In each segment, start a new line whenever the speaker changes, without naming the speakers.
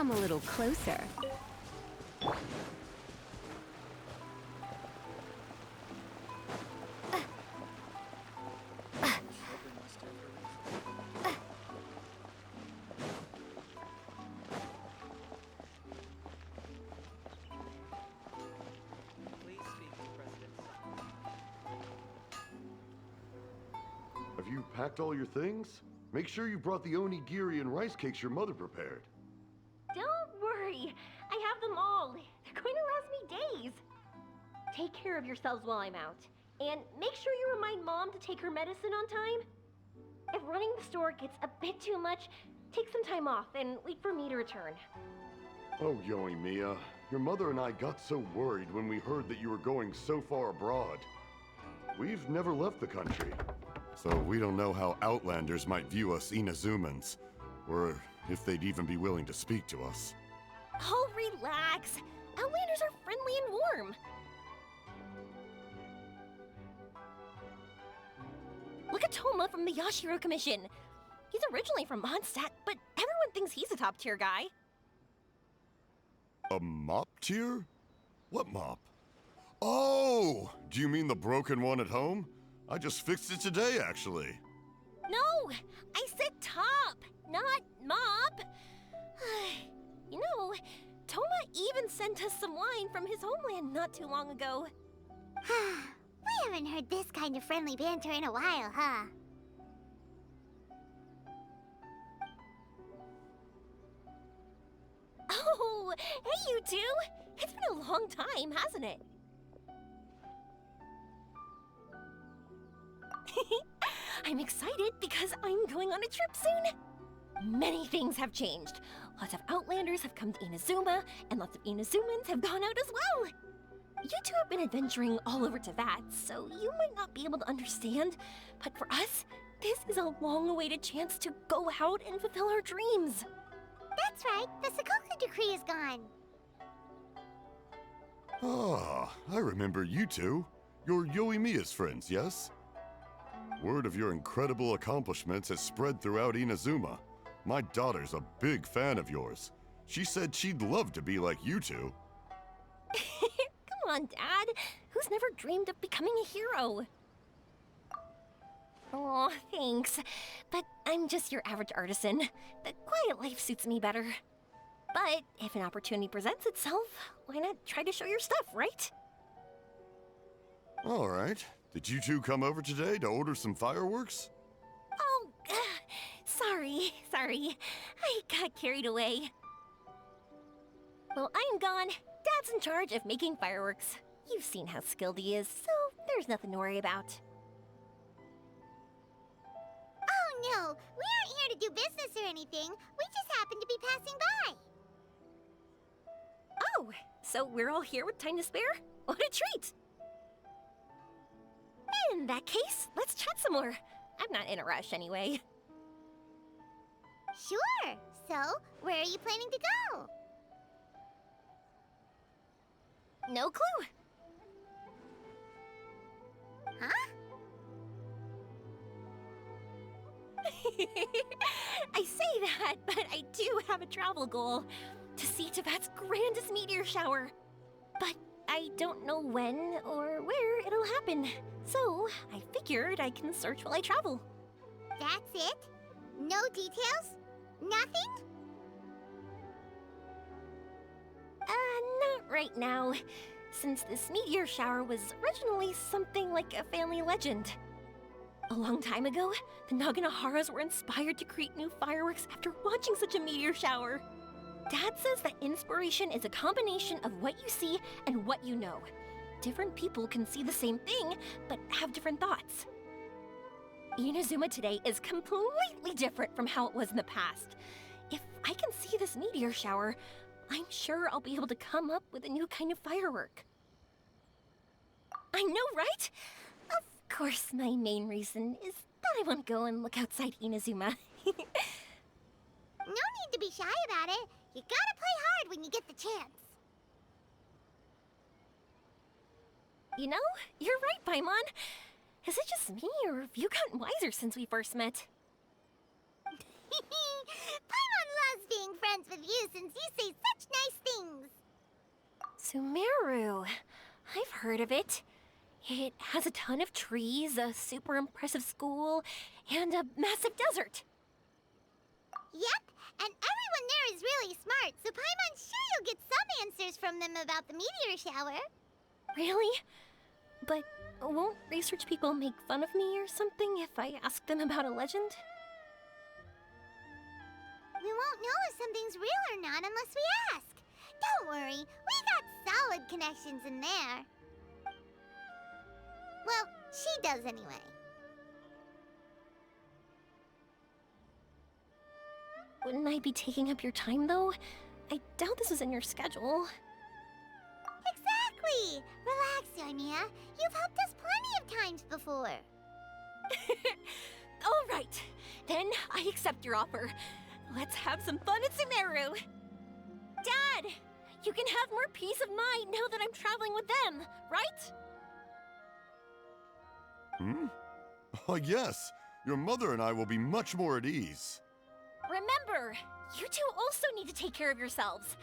come a little closer.
Have you packed all your things? Make sure you brought the onigiri and rice cakes your mother prepared.
Don't worry. I have them all. They're going to last me days. Take care of yourselves while I'm out. And make sure you remind Mom to take her medicine on time. If running the store gets a bit too much, take some time off and wait for me to return.
Oh, Yoimiya, your mother and I got so worried when we heard that you were going so far abroad. We've never left the country, so we don't know how Outlanders might view us Inazumans, or if they'd even be willing to speak to us.
Oh, relax. Outlanders are friendly and warm. Look at Toma from the Yashiro Commission. He's originally from Mondstadt, but everyone thinks he's a top-tier guy.
A mop tier? What mop? Oh! Do you mean the broken one at home? I just fixed it today, actually.
No! I said top, not mop. You know, Toma even sent us some wine from his homeland not too long ago.
We haven't heard this kind of friendly banter in a while, huh?
Oh, hey you two! It's been a long time, hasn't it? I'm excited because I'm going on a trip soon. Many things have changed. Lots of Outlanders have come to Inazuma, and lots of Inazumans have gone out as well. You two have been adventuring all over Teyvat, so you might not be able to understand, but for us, this is a long-awaited chance to go out and fulfill our dreams.
That's right, the Sakoku decree is gone.
Ah, I remember you two. You're Yoimiya's friends, yes? Word of your incredible accomplishments has spread throughout Inazuma. My daughter's a big fan of yours. She said she'd love to be like you two.
Come on, Dad. Who's never dreamed of becoming a hero? Oh, thanks. But I'm just your average artisan. The quiet life suits me better. But if an opportunity presents itself, why not try to show your stuff, right?
All right. Did you two come over today to order some fireworks?
Oh, sorry. I got carried away. Well, I'm gone. Dad's in charge of making fireworks. You've seen how skilled he is, so there's nothing to worry about.
Oh no, we aren't here to do business or anything. We just happen to be passing by.
Oh, so we're all here with time to spare? What a treat! In that case, let's chat some more. I'm not in a rush anyway.
Sure. So, where are you planning to go?
No clue.
Huh?
I say that, but I do have a travel goal. To see Teyvat's grandest meteor shower. But I don't know when or where it'll happen. So, I figured I can search while I travel.
That's it? No details? Nothing?
Not right now. Since this meteor shower was originally something like a family legend. A long time ago, the Naganaharas were inspired to create new fireworks after watching such a meteor shower. Dad says that inspiration is a combination of what you see and what you know. Different people can see the same thing, but have different thoughts. Inazuma today is completely different from how it was in the past. If I can see this meteor shower, I'm sure I'll be able to come up with a new kind of firework. I know, right? Of course, my main reason is that I want to go and look outside Inazuma.
No need to be shy about it. You gotta play hard when you get the chance.
You know, you're right, Paimon. Is it just me, or have you gotten wiser since we first met?
Paimon loves being friends of you since you say such nice things.
Sumeru. I've heard of it. It has a ton of trees, a super impressive school, and a massive desert.
Yep, and everyone there is really smart, so Paimon's sure you'll get some answers from them about the meteor shower.
Really? But won't research people make fun of me or something if I ask them about a legend?
We won't know if something's real or not unless we ask. Don't worry, we got solid connections in there. Well, she does anyway.
Wouldn't I be taking up your time, though? I doubt this was in your schedule.
Exactly! Relax, Yoimiya. You've helped us plenty of times before.
All right, then I accept your offer. Let's have some fun at Sumeru. Dad, you can have more peace of mind now that I'm traveling with them, right?
Hmm? Oh, yes. Your mother and I will be much more at ease.
Remember, you two also need to take care of yourselves.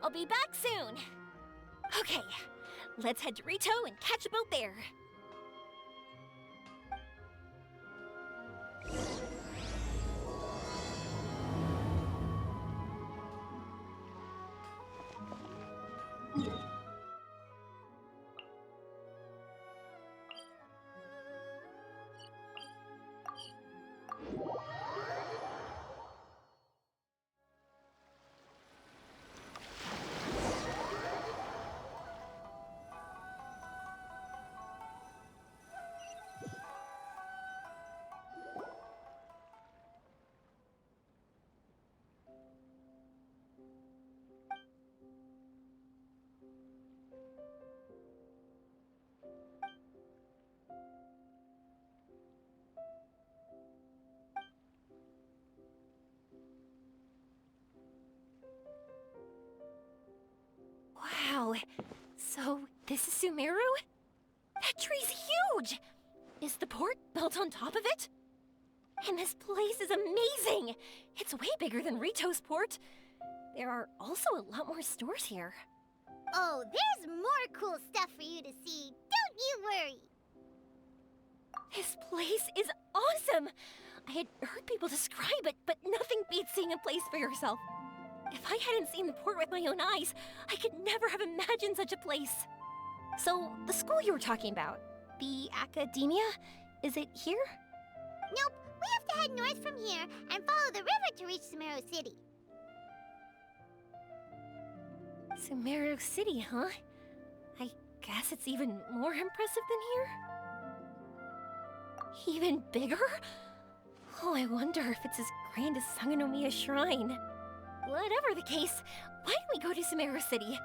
I'll be back soon. Okay, let's head to Rito and catch a boat there. Wow, so this is Sumeru? That tree's huge! Is the port built on top of it? And this place is amazing! It's way bigger than Rito's port. There are also a lot more stores here.
Oh, there's more cool stuff for you to see. Don't you worry.
This place is awesome! I had heard people describe it, but nothing beats seeing a place for yourself. If I hadn't seen the port with my own eyes, I could never have imagined such a place. So, the school you were talking about, the academia, is it here?
Nope, we have to head north from here and follow the river to reach Sumeru City.
Sumeru City, huh? I guess it's even more impressive than here? Even bigger? Oh, I wonder if it's as grand as Sangonomiya Shrine. Whatever the case, why don't we go to Sumeru City?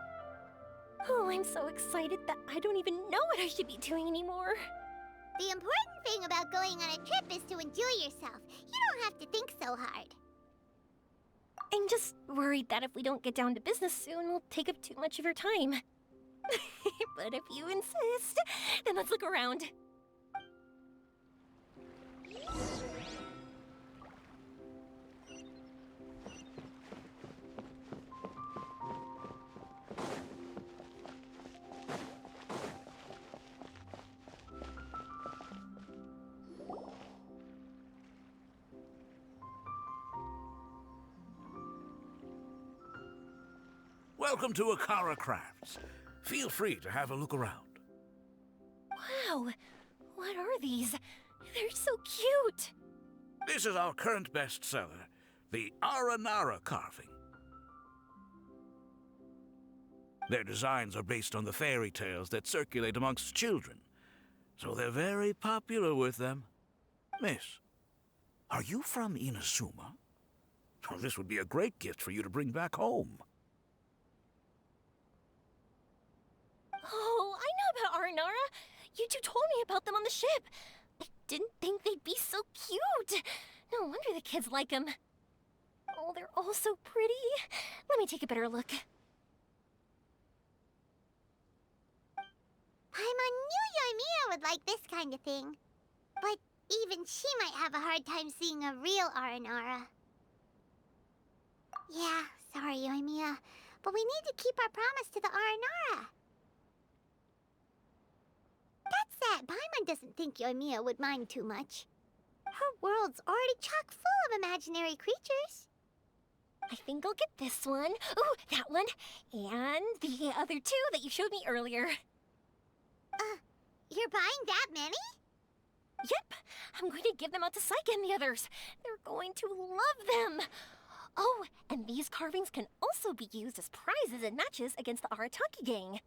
Oh, I'm so excited that I don't even know what I should be doing anymore.
The important thing about going on a trip is to enjoy yourself. You don't have to think so hard.
I'm just worried that if we don't get down to business soon, we'll take up too much of your time. But if you insist, then let's look around.
Welcome to Akara Crafts. Feel free to have a look around.
Wow, what are these? They're so cute.
This is our current bestseller, the Aranara carving. Their designs are based on the fairy tales that circulate amongst children, so they're very popular with them. Miss, are you from Inazuma? Well, this would be a great gift for you to bring back home.
Oh, I know about Aranara. You two told me about them on the ship. I didn't think they'd be so cute. No wonder the kids like them. Oh, they're all so pretty. Let me take a better look.
Paimon knew Yoimiya would like this kind of thing. But even she might have a hard time seeing a real Aranara. Yeah, Sorry, Yoimiya, but we need to keep our promise to the Aranara. That said, Paimon doesn't think Yoimiya would mind too much. Her world's already chock full of imaginary creatures.
I think I'll get this one. Ooh, that one. And the other two that you showed me earlier.
You're buying that many?
Yep, I'm going to give them out to Saika and the others. They're going to love them. Oh, and these carvings can also be used as prizes and matches against the Arataki gang.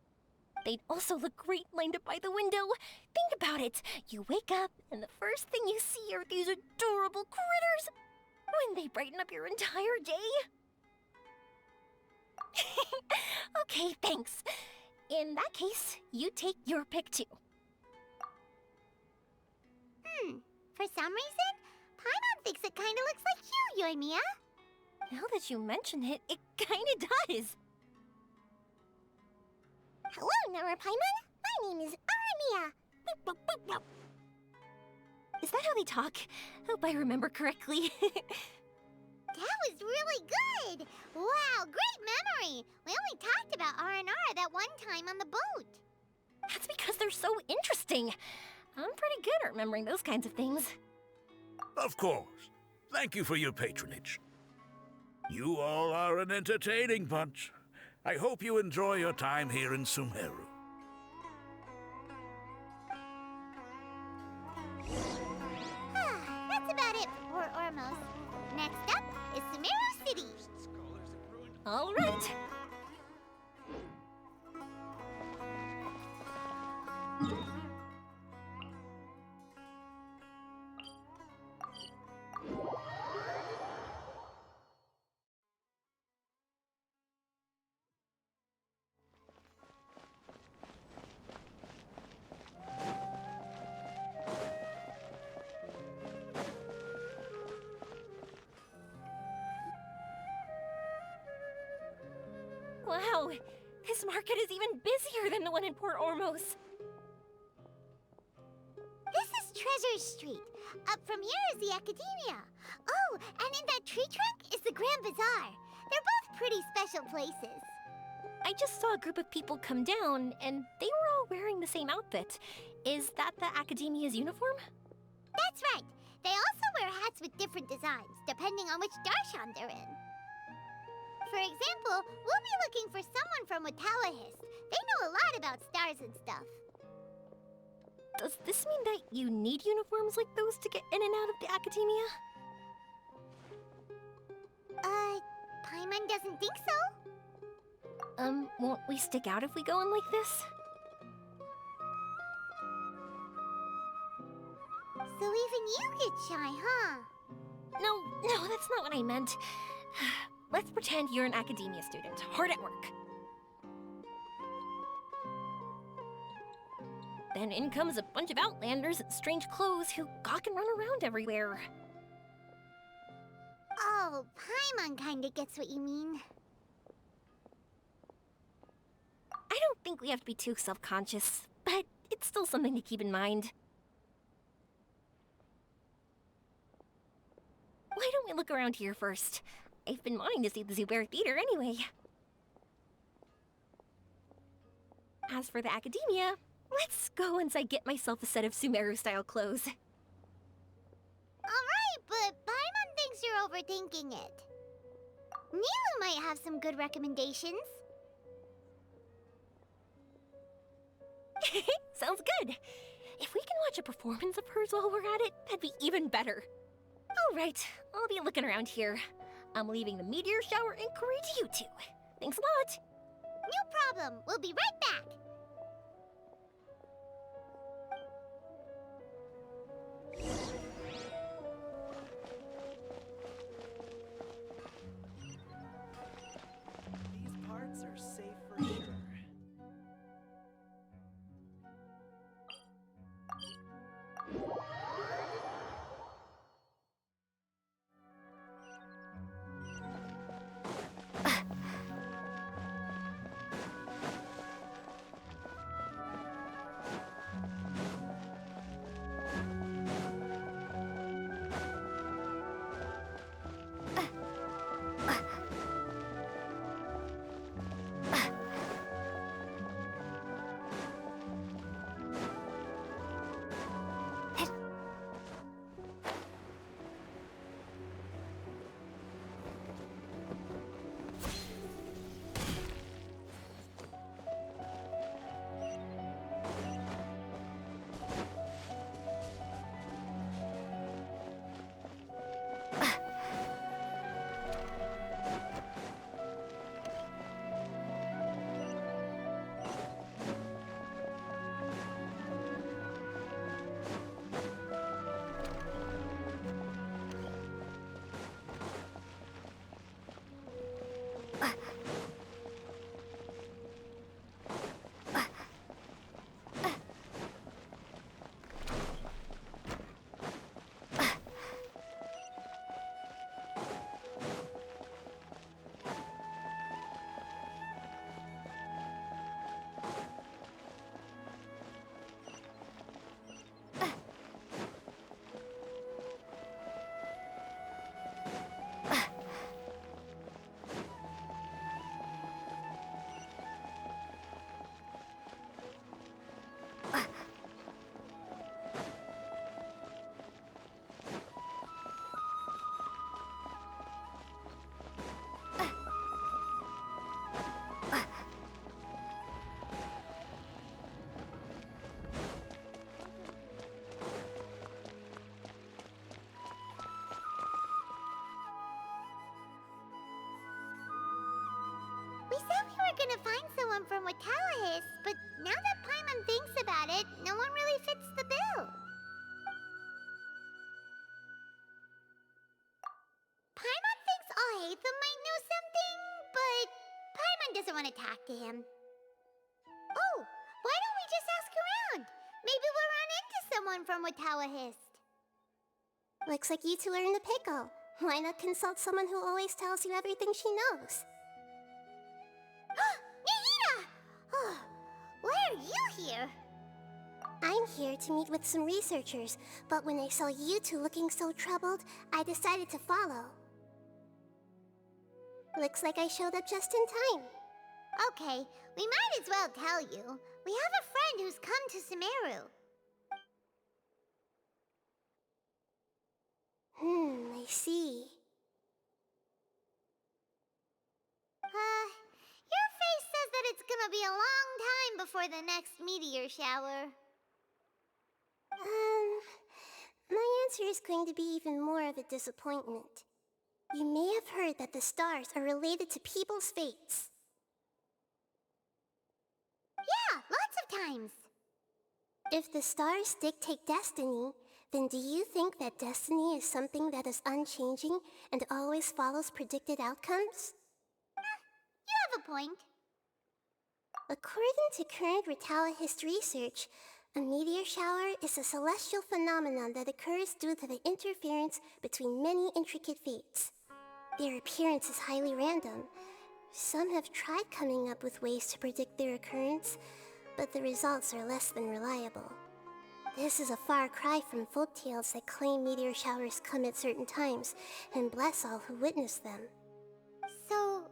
They'd also look great lined up by the window. Think about it. You wake up, and the first thing you see are these adorable critters. When they brighten up your entire day. Okay, thanks. In that case, you take your pick too.
For some reason, Paimon thinks it kinda looks like you, Yoimiya.
Now that you mention it, it kinda does.
Hello, Nara Paimon. My name is Yoimiya.
Is that how they talk? Hope I remember correctly.
That was really good! Wow, great memory! We only talked about Aranara that one time on the boat.
That's because they're so interesting. I'm pretty good at remembering those kinds of things.
Of course. Thank you for your patronage. You all are an entertaining bunch. I hope you enjoy your time here in Sumeru.
That's about it for Port Ormos. Next up is Sumeru City.
All right. Wow, this market is even busier than the one in Port Ormos.
This is Treasure Street. Up from here is the Academia. Oh, and in that tree trunk is the Grand Bazaar. They're both pretty special places.
I just saw a group of people come down, and they were all wearing the same outfit. Is that the Academia's uniform?
That's right. They also wear hats with different designs, depending on which darshan they're in. For example, we'll be looking for someone from Watawahist. They know a lot about stars and stuff.
Does this mean that you need uniforms like those to get in and out of the Academia?
Paimon doesn't think so?
Won't we stick out if we go in like this?
So even you get shy, huh?
No, that's not what I meant. Let's pretend you're an Academia student, hard at work. Then in comes a bunch of outlanders in strange clothes who gawk and run around everywhere.
Oh, Paimon kinda gets what you mean.
I don't think we have to be too self-conscious, but it's still something to keep in mind. Why don't we look around here first? I've been wanting to see the Zubair Theater anyway. As for the Academia, let's go once I get myself a set of Sumeru-style clothes.
Alright, but Paimon thinks you're overthinking it. Nilu might have some good recommendations.
Sounds good. If we can watch a performance of hers while we're at it, that'd be even better. Alright, I'll be looking around here. I'm leaving the meteor shower inquiry to you two. Thanks a lot.
No problem. We'll be right back.
These parts are safe for sure.
someone from Watallahis, but now that Paimon thinks about it, no one really fits the bill. Paimon thinks Alhaitham might know something, but Paimon doesn't want to talk to him. Oh, why don't we just ask around? Maybe we'll run into someone from Watallahis.
Looks like you two are in a pickle. Why not consult someone who always tells you everything she knows?
Nahida! Oh, why are you here?
I'm here to meet with some researchers, but when I saw you two looking so troubled, I decided to follow. Looks like I showed up just in time.
Okay, we might as well tell you. We have a friend who's come to Sumeru.
I see.
Your face says that it's gonna be a long time before the next meteor shower.
My answer is going to be even more of a disappointment. You may have heard that the stars are related to people's fates.
Yeah, lots of times.
If the stars dictate destiny, then do you think that destiny is something that is unchanging and always follows predicted outcomes?
You have a point.
According to current Watallahis research, a meteor shower is a celestial phenomenon that occurs due to the interference between many intricate fates. Their appearance is highly random. Some have tried coming up with ways to predict their occurrence, but the results are less than reliable. This is a far cry from folktales that claim meteor showers come at certain times and bless all who witness them.
So,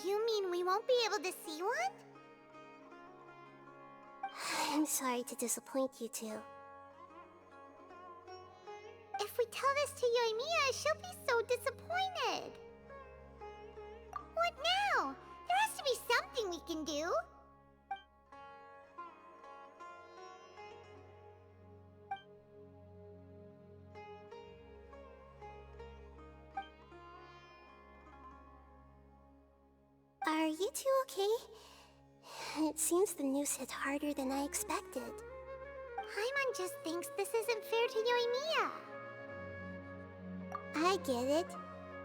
you mean we won't be able to see one?
I'm sorry to disappoint you two.
If we tell this to Yoimiya, she'll be so disappointed. What now? There has to be something we can do.
Are you two okay? It seems the news hit harder than I expected.
Paimon just thinks this isn't fair to Yoimiya.
I get it.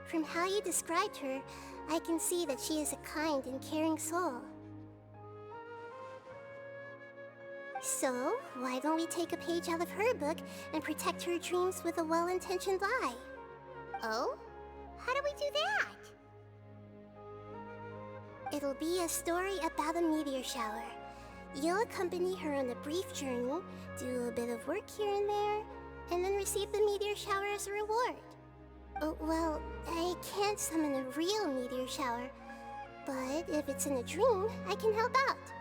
From how you described her, I can see that she is a kind and caring soul. So, why don't we take a page out of her book and protect her dreams with a well-intentioned lie?
Oh? How do we do that?
It'll be a story about a meteor shower. You'll accompany her on a brief journey, do a bit of work here and there, and then receive the meteor shower as a reward. Oh, well, I can't summon a real meteor shower, but if it's in a dream, I can help out.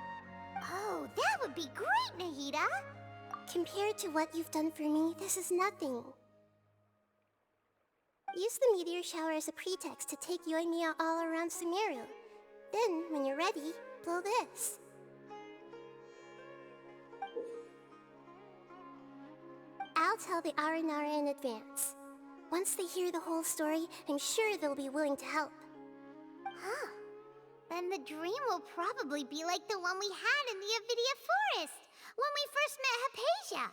Oh, that would be great, Nahida!
Compared to what you've done for me, this is nothing. Use the meteor shower as a pretext to take Yoimiya all around Sumeru. Then, when you're ready, blow this. I'll tell the Aranara in advance. Once they hear the whole story, I'm sure they'll be willing to help.
Huh. Then the dream will probably be like the one we had in the Avidia Forest, when we first met Hypatia.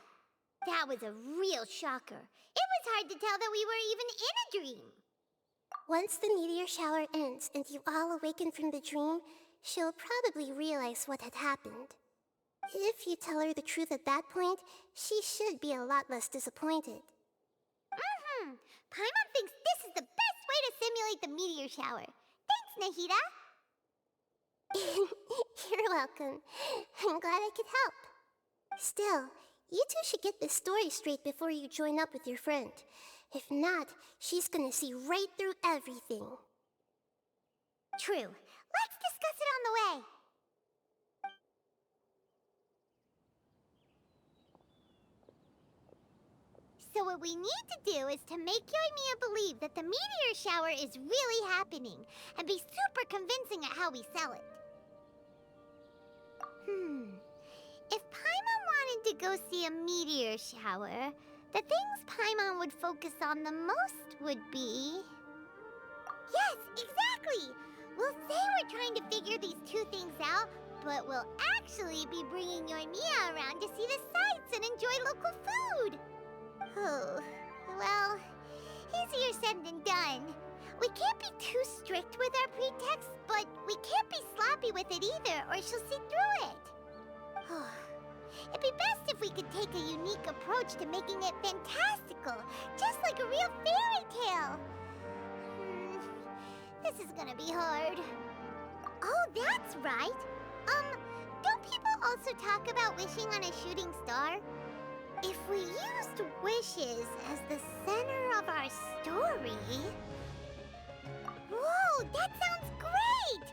That was a real shocker. It was hard to tell that we were even in a dream.
Once the meteor shower ends and you all awaken from the dream, she'll probably realize what had happened. If you tell her the truth at that point, she should be a lot less disappointed.
Paimon thinks this is the best way to simulate the meteor shower. Thanks, Nahida.
You're welcome. I'm glad I could help. Still, you two should get this story straight before you join up with your friend. If not, she's gonna see right through everything.
True. Let's discuss it on the way. So what we need to do is to make Yoimiya believe that the meteor shower is really happening, and be super convincing at how we sell it. If Paimon wanted to go see a meteor shower, the things Paimon would focus on the most would be... Yes, exactly! We'll say we're trying to figure these two things out, but we'll actually be bringing Yoimiya around to see the sights and enjoy local food. Oh, well, easier said than done. We can't be too strict with our pretext, but we can't be sloppy with it either, or she'll see through it. It'd be best if we could take a unique approach to making it fantastical, just like a real fairy tale. This is gonna be hard. Oh, that's right. Don't people also talk about wishing on a shooting star? If we used wishes as the center of our story... Whoa, that sounds great!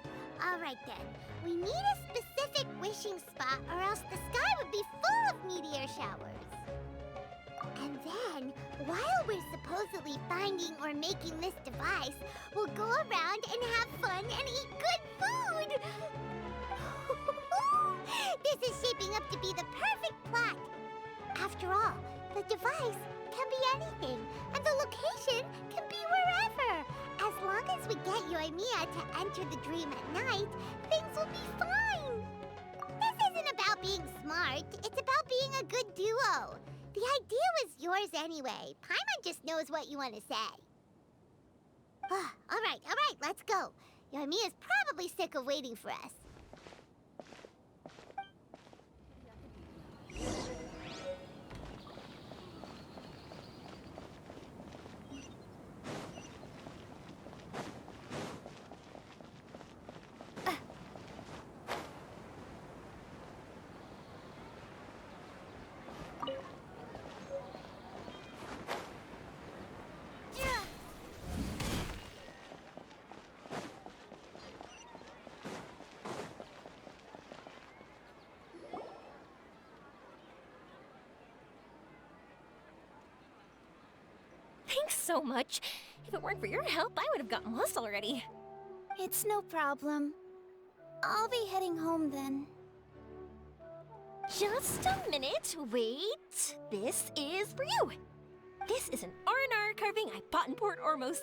Alright then, we need a specific wishing spot or else the sky would be full of meteor showers. And then, while we're supposedly finding or making this device, we'll go around and have fun and eat good food! This is shaping up to be the perfect plot. After all, the device can be anything, and the location can be wherever. As long as we get Yoimiya to enter the dream at night, things will be fine. This isn't about being smart, it's about being a good duo. The idea was yours anyway. Paimon just knows what you want to say. All right, let's go. Yoimiya's probably sick of waiting for us.
Thanks so much. If it weren't for your help, I would have gotten lost already.
It's no problem. I'll be heading home then.
Just a minute, wait. This is for you. This is an R&R carving I bought in Port Ormos.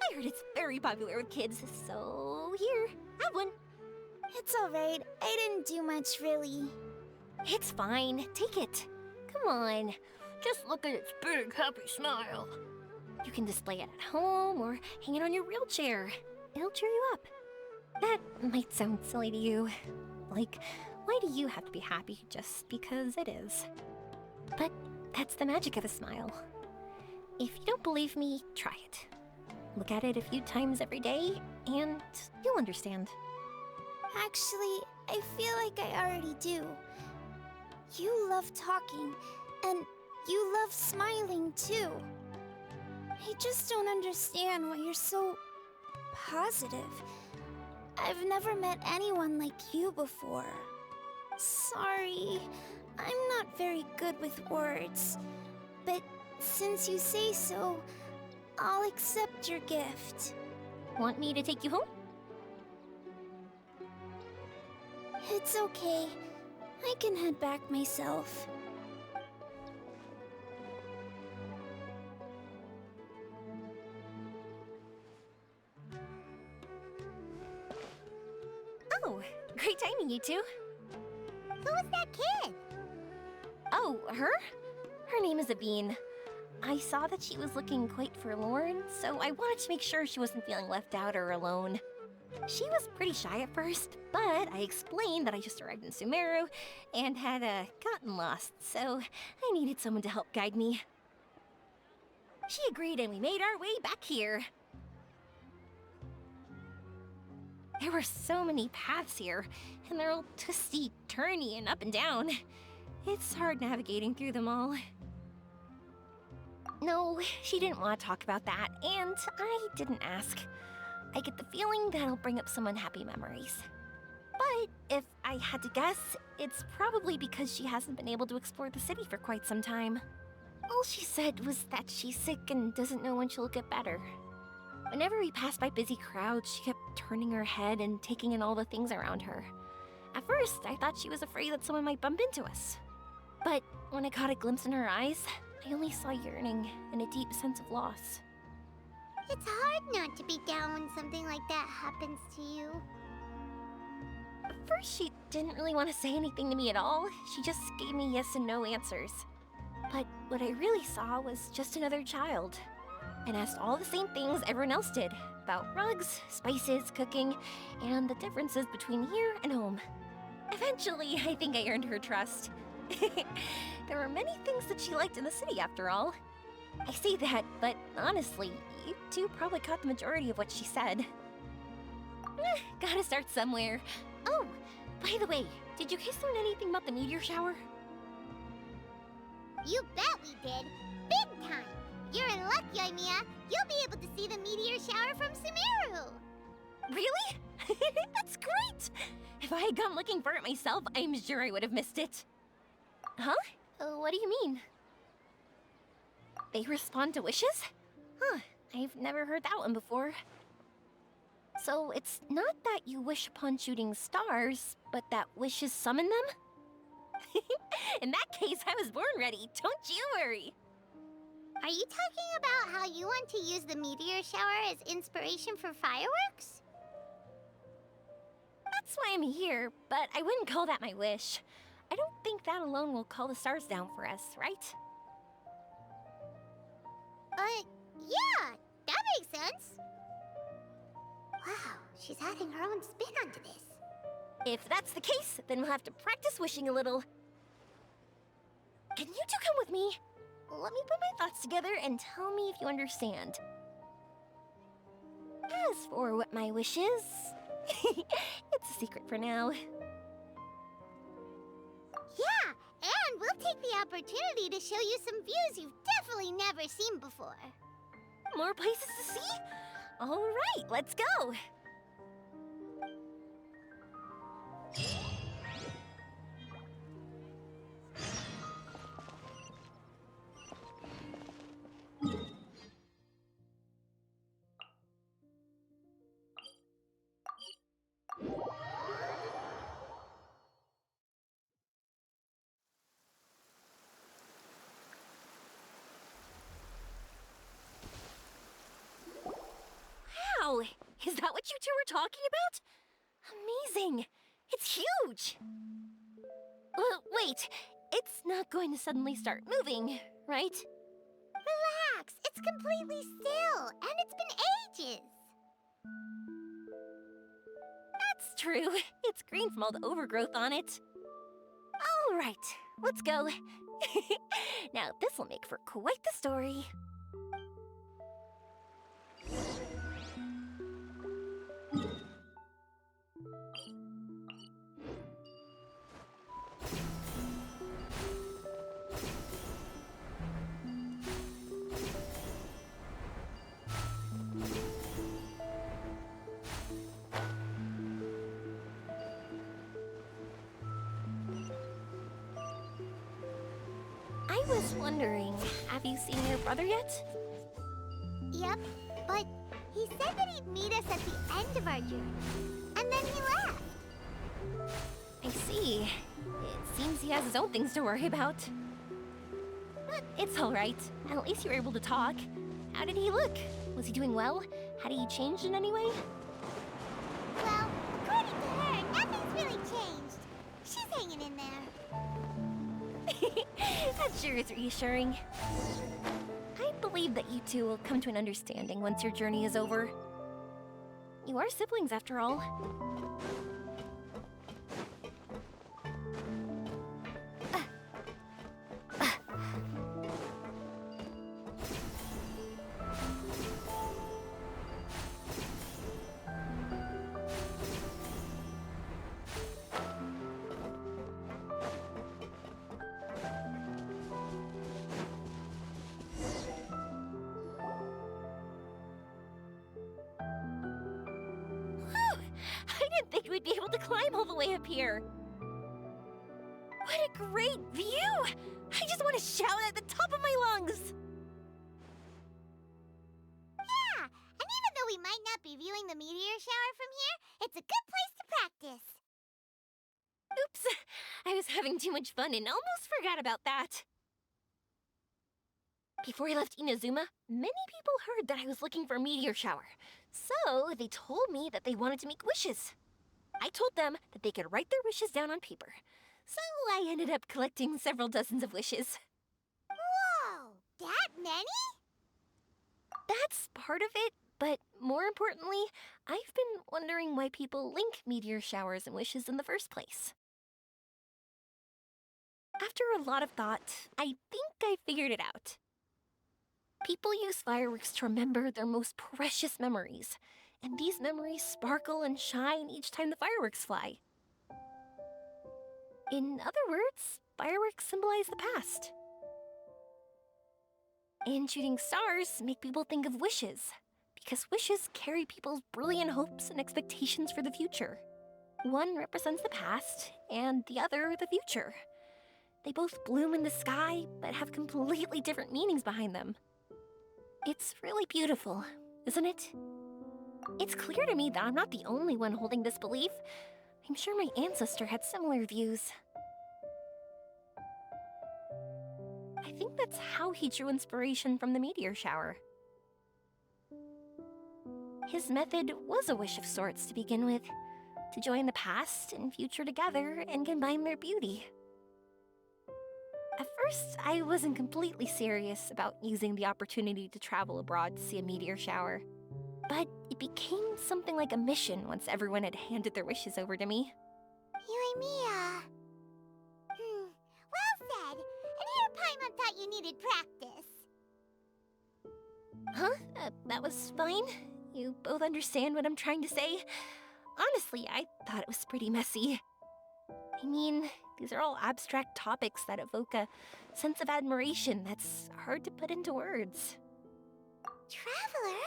I heard it's very popular with kids, so here, have one.
It's alright. I didn't do much, really.
It's fine, take it. Come on, just look at its big, happy smile. You can display it at home or hang it on your wheelchair. It'll cheer you up. That might sound silly to you. Like, why do you have to be happy just because it is? But that's the magic of a smile. If you don't believe me, try it. Look at it a few times every day, and you'll understand.
Actually, I feel like I already do. You love talking, and you love smiling too. I just don't understand why you're so positive. I've never met anyone like you before. Sorry, I'm not very good with words. But since you say so, I'll accept your gift.
Want me to take you home?
It's okay. I can head back myself.
Oh, great timing, you two.
Who was that kid?
Oh, her? Her name is Abine. I saw that she was looking quite forlorn, so I wanted to make sure she wasn't feeling left out or alone. She was pretty shy at first, but I explained that I just arrived in Sumeru and had gotten lost, so I needed someone to help guide me. She agreed and we made our way back here. There were so many paths here, and they're all twisty, turny, and up and down. It's hard navigating through them all. No, she didn't want to talk about that, and I didn't ask. I get the feeling that'll bring up some unhappy memories. But if I had to guess, it's probably because she hasn't been able to explore the city for quite some time. All she said was that she's sick and doesn't know when she'll get better. Whenever we passed by busy crowds, she kept turning her head and taking in all the things around her. At first, I thought she was afraid that someone might bump into us. But when I caught a glimpse in her eyes, I only saw yearning and a deep sense of loss.
It's hard not to be down when something like that happens to you.
At first, she didn't really want to say anything to me at all. She just gave me yes and no answers. But what I really saw was just another child, and asked all the same things everyone else did about rugs, spices, cooking, and the differences between here and home. Eventually, I think I earned her trust. There were many things that she liked in the city, after all. I say that, but honestly, you two probably caught the majority of what she said. Gotta start somewhere. Oh, by the way, did you guys learn anything about the meteor shower?
You bet we did. Big time. You're in luck, Yoimiya. You'll be able to see the meteor shower from Sumeru.
Really? That's great! If I had gone looking for it myself, I'm sure I would have missed it. Huh? What do you mean? They respond to wishes? Huh, I've never heard that one before. So it's not that you wish upon shooting stars, but that wishes summon them? In that case, I was born ready. Don't you worry.
Are you talking about how you want to use the meteor shower as inspiration for fireworks?
That's why I'm here, but I wouldn't call that my wish. I don't think that alone will call the stars down for us, right?
Yeah, that makes sense. Wow, she's adding her own spin onto this.
If that's the case, then we'll have to practice wishing a little. Can you two come with me? Let me put my thoughts together and tell me if you understand. As for what my wish is, it's a secret for now.
Yeah, and we'll take the opportunity to show you some views you've definitely never seen before.
More places to see? All right, let's go. Wow, is that what you two were talking about? Amazing! It's huge! Wait, it's not going to suddenly start moving, right?
Relax, it's completely still, and it's been ages.
That's true. It's green from all the overgrowth on it. All right, let's go. Now, this will make for quite the story. I was wondering, have you seen your brother yet?
Yep, but he said that he'd meet us at the end of our journey, and then he left.
I see. It seems he has his own things to worry about. But it's all right. At least you were able to talk. How did he look? Was he doing well? Had he changed in any way?
Well, according to her, nothing's really changed. She's hanging in there.
That sure is reassuring. I believe that you two will come to an understanding once your journey is over. You are siblings, after all. I didn't think we'd be able to climb all the way up here. What a great view! I just want to shout at the top of my lungs!
Yeah, and even though we might not be viewing the meteor shower from here, it's a good place to practice.
Oops, I was having too much fun and almost forgot about that. Before I left Inazuma, many people heard that I was looking for a meteor shower. So, they told me that they wanted to make wishes. I told them that they could write their wishes down on paper. So I ended up collecting several dozens of wishes.
Whoa! That many?
That's part of it, but more importantly, I've been wondering why people link meteor showers and wishes in the first place. After a lot of thought, I think I figured it out. People use fireworks to remember their most precious memories, and these memories sparkle and shine each time the fireworks fly. In other words, fireworks symbolize the past. And shooting stars make people think of wishes, because wishes carry people's brilliant hopes and expectations for the future. One represents the past, and the other the future. They both bloom in the sky, but have completely different meanings behind them. It's really beautiful, isn't it? It's clear to me that I'm not the only one holding this belief. I'm sure my ancestor had similar views. I think that's how he drew inspiration from the meteor shower. His method was a wish of sorts to begin with, to join the past and future together and combine their beauty. At first, I wasn't completely serious about using the opportunity to travel abroad to see a meteor shower. But it became something like a mission once everyone had handed their wishes over to me.
Yoimiya. Well said. And here Paimon thought you needed practice.
Huh? That was fine? You both understand what I'm trying to say? Honestly, I thought it was pretty messy. I mean, these are all abstract topics that evoke a sense of admiration that's hard to put into words.
Traveler?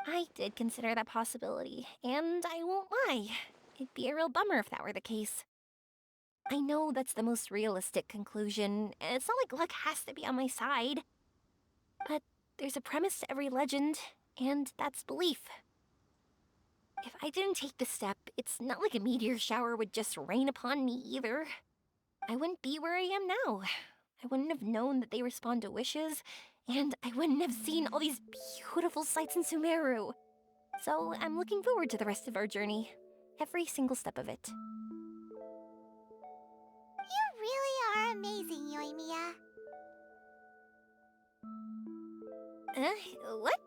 I did consider that possibility, and I won't lie. It'd be a real bummer if that were the case. I know that's the most realistic conclusion, and it's not like luck has to be on my side. But there's a premise to every legend, and that's belief. If I didn't take this step, it's not like a meteor shower would just rain upon me either. I wouldn't be where I am now. I wouldn't have known that they respond to wishes, and I wouldn't have seen all these beautiful sights in Sumeru. So I'm looking forward to the rest of our journey. Every single step of it.
You really are amazing, Yoimiya.
What?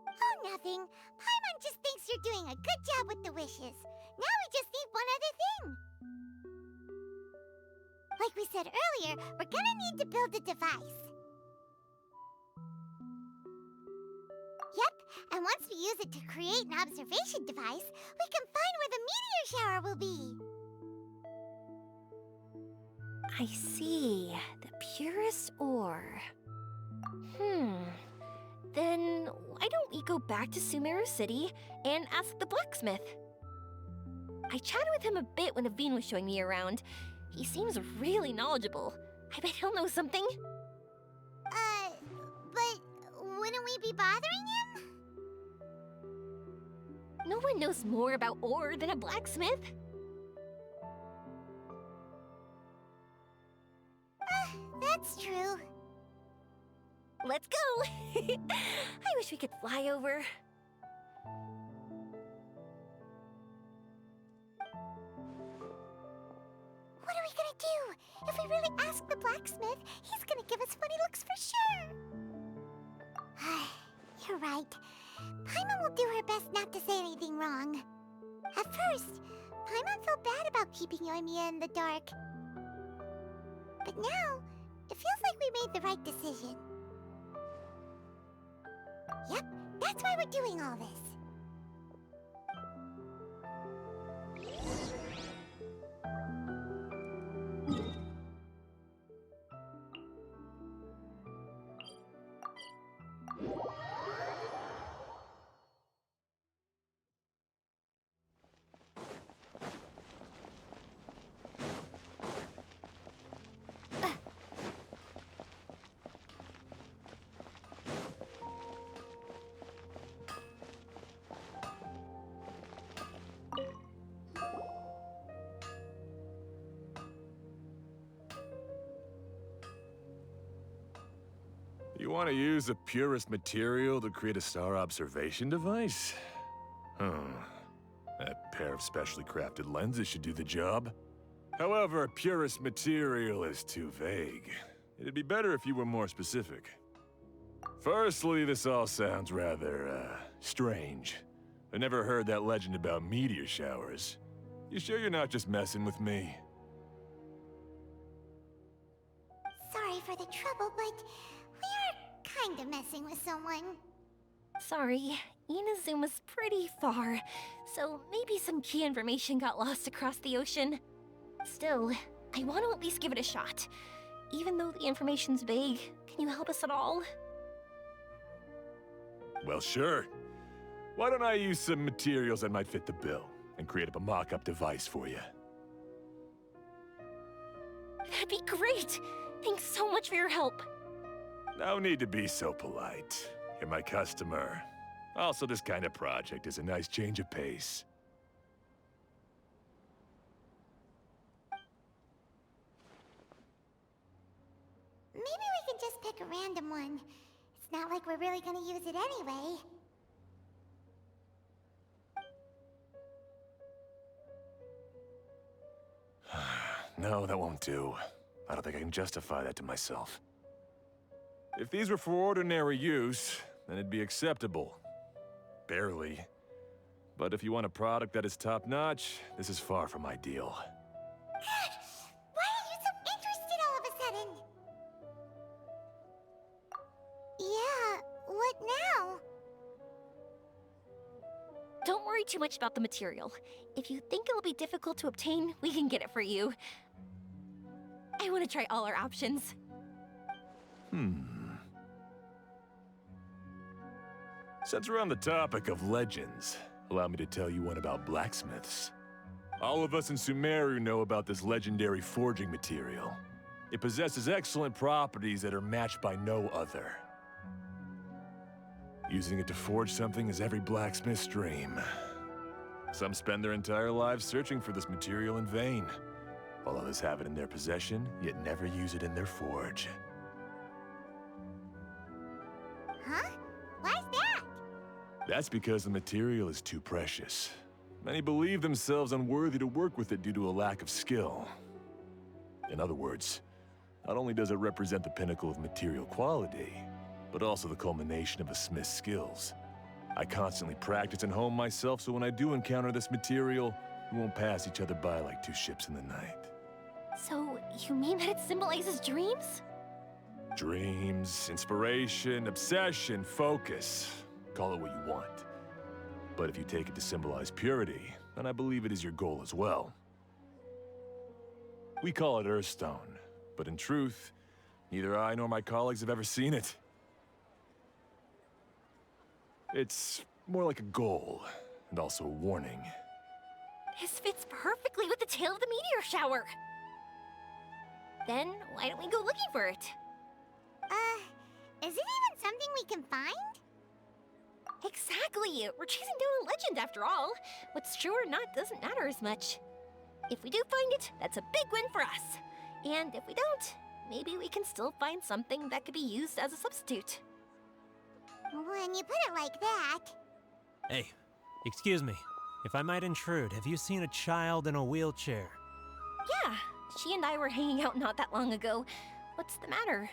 Oh, nothing. Paimon just thinks you're doing a good job with the wishes. Now we just need one other thing. Like we said earlier, we're gonna need to build a device. Yep, and once we use it to create an observation device, we can find where the meteor shower will be.
I see. The purest ore. Then why don't we go back to Sumeru City and ask the blacksmith? I chatted with him a bit when Aveen was showing me around. He seems really knowledgeable. I bet he'll know something.
But wouldn't we be bothering him?
No one knows more about ore than a blacksmith.
That's true.
Let's go! I wish we could fly over.
What are we gonna do? If we really ask the blacksmith, he's gonna give us funny looks for sure. You're right. Paimon will do her best not to say anything wrong. At first, Paimon felt bad about keeping Yoimiya in the dark. But now, it feels like we made the right decision. Yep, that's why we're doing all this.
You want to use the purest material to create a star observation device? That pair of specially crafted lenses should do the job. However, purest material is too vague. It'd be better if you were more specific. Firstly, this all sounds rather, strange. I never heard that legend about meteor showers. You sure you're not just messing with me?
Sorry for the trouble, but we are kinda messing with someone.
Sorry, Inazuma's pretty far, so maybe some key information got lost across the ocean. Still, I want to at least give it a shot. Even though the information's vague, can you help us at all?
Well, sure. Why don't I use some materials that might fit the bill and create up a mock-up device for you?
That'd be great! Thanks so much for your help.
No need to be so polite. You're my customer. Also, this kind of project is a nice change of pace.
Maybe we can just pick a random one. It's not like we're really gonna use it anyway.
No, that won't do. I don't think I can justify that to myself. If these were for ordinary use, then it'd be acceptable. Barely. But if you want a product that is top-notch, this is far from ideal.
Why are you so interested all of a sudden? Yeah, what now?
Don't worry too much about the material. If you think it'll be difficult to obtain, we can get it for you. I want to try all our options.
Since we're on the topic of legends, allow me to tell you one about blacksmiths. All of us in Sumeru know about this legendary forging material. It possesses excellent properties that are matched by no other. Using it to forge something is every blacksmith's dream. Some spend their entire lives searching for this material in vain, while others have it in their possession, yet never use it in their forge.
Huh? Why's that?
That's because the material is too precious. Many believe themselves unworthy to work with it due to a lack of skill. In other words, not only does it represent the pinnacle of material quality, but also the culmination of a smith's skills. I constantly practice and hone myself, so when I do encounter this material, we won't pass each other by like two ships in the night.
So, you mean that it symbolizes dreams?
Dreams, inspiration, obsession, focus. Call it what you want. But if you take it to symbolize purity, then I believe it is your goal as well. We call it Earthstone, but in truth, neither I nor my colleagues have ever seen it. It's more like a goal, and also a warning.
This fits perfectly with the tale of the meteor shower. Then, why don't we go looking for it?
Is it even something we can find?
Exactly! We're chasing down a legend after all. What's true or not doesn't matter as much. If we do find it, that's a big win for us. And if we don't, maybe we can still find something that could be used as a substitute.
When you put it like that...
Hey, excuse me. If I might intrude, have you seen a child in a wheelchair?
Yeah, she and I were hanging out not that long ago. What's the matter?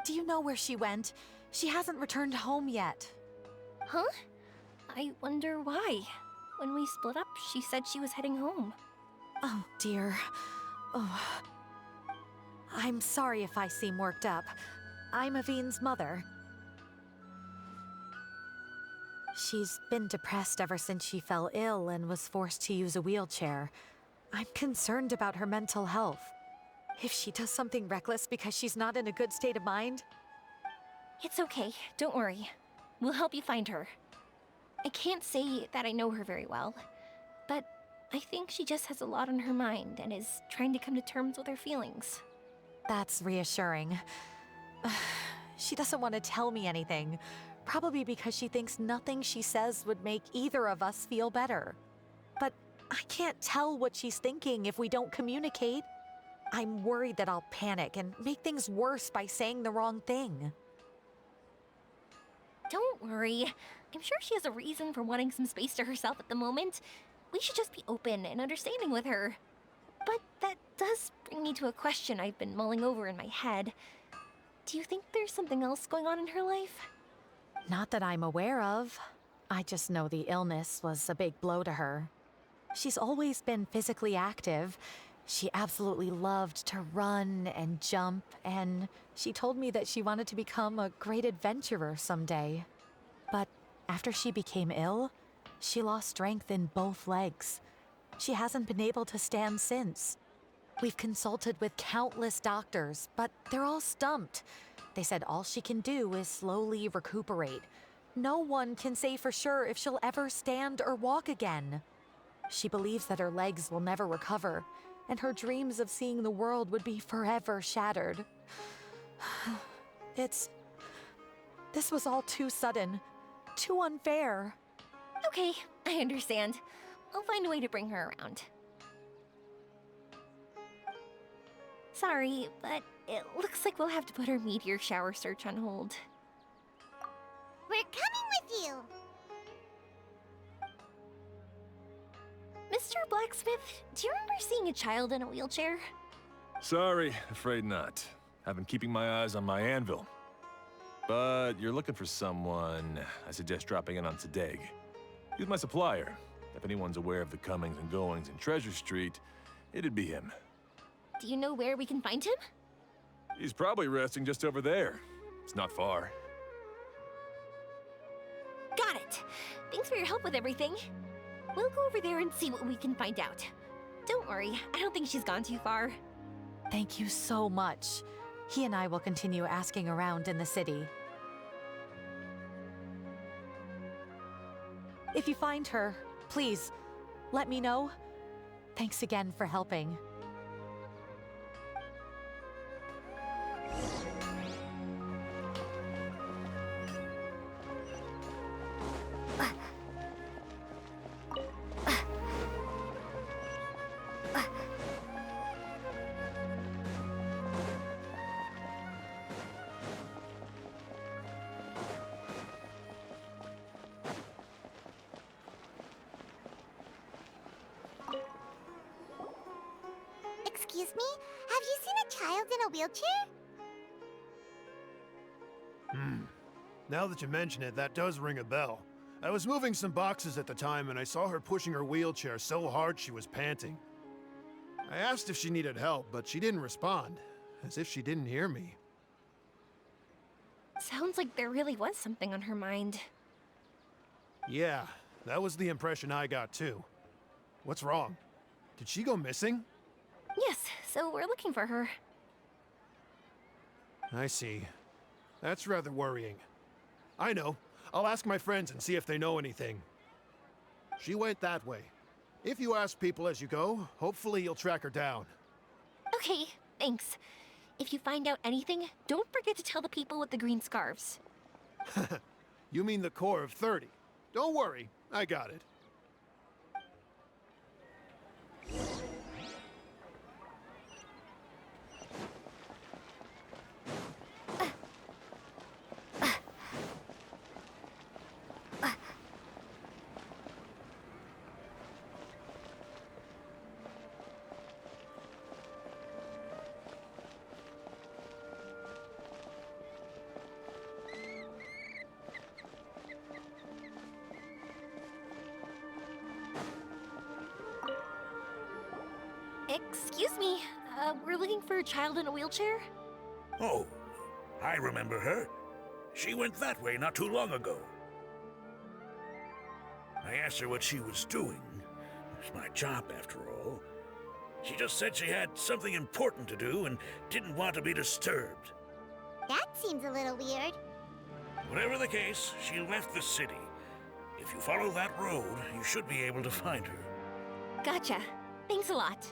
Do you know where she went? She hasn't returned home yet.
Huh? I wonder why. When we split up, she said she was heading home.
Oh, dear. Oh. I'm sorry if I seem worked up. I'm Avine's mother. She's been depressed ever since she fell ill and was forced to use a wheelchair. I'm concerned about her mental health. If she does something reckless because she's not in a good state of mind...
It's okay, don't worry. We'll help you find her. I can't say that I know her very well, but I think she just has a lot on her mind and is trying to come to terms with her feelings.
That's reassuring. She doesn't want to tell me anything, probably because she thinks nothing she says would make either of us feel better. But I can't tell what she's thinking if we don't communicate. I'm worried that I'll panic and make things worse by saying the wrong thing.
Don't worry. I'm sure she has a reason for wanting some space to herself at the moment. We should just be open and understanding with her. But that does bring me to a question I've been mulling over in my head. Do you think there's something else going on in her life?
Not that I'm aware of. I just know the illness was a big blow to her. She's always been physically active. She absolutely loved to run and jump, and she told me that she wanted to become a great adventurer someday. But after she became ill, she lost strength in both legs. She hasn't been able to stand since. We've consulted with countless doctors, but they're all stumped. They said all she can do is slowly recuperate. No one can say for sure if she'll ever stand or walk again. She believes that her legs will never recover, and her dreams of seeing the world would be forever shattered. This was all too sudden, too unfair.
Okay, I understand. I'll find a way to bring her around. Sorry, but it looks like we'll have to put our meteor shower search on hold.
We're coming with you!
Mr. Blacksmith, do you remember seeing a child in a wheelchair?
Sorry, afraid not. I've been keeping my eyes on my anvil. But you're looking for someone, I suggest dropping in on Sadeg. He's my supplier. If anyone's aware of the comings and goings in Treasure Street, it'd be him.
Do you know where we can find him?
He's probably resting just over there. It's not far.
Got it. Thanks for your help with everything. We'll go over there and see what we can find out. Don't worry, I don't think she's gone too far.
Thank you so much. He and I will continue asking around in the city. If you find her, please, let me know. Thanks again for helping.
Excuse me? Have you seen a child in a wheelchair?
Now that you mention it, that does ring a bell. I was moving some boxes at the time and I saw her pushing her wheelchair so hard she was panting. I asked if she needed help, but she didn't respond, as if she didn't hear me.
Sounds like there really was something on her mind.
Yeah, that was the impression I got too. What's wrong? Did she go missing?
Yes, so we're looking for her.
I see. That's rather worrying. I know. I'll ask my friends and see if they know anything. She went that way. If you ask people as you go, hopefully you'll track her down.
Okay, thanks. If you find out anything, don't forget to tell the people with the green scarves.
You mean the core of 30. Don't worry, I got it.
Excuse me, we're looking for a child in a wheelchair?
Oh, I remember her. She went that way not too long ago. I asked her what she was doing. It's my job, after all. She just said she had something important to do and didn't want to be disturbed.
That seems a little weird.
Whatever the case, she left the city. If you follow that road, you should be able to find her.
Gotcha. Thanks a lot.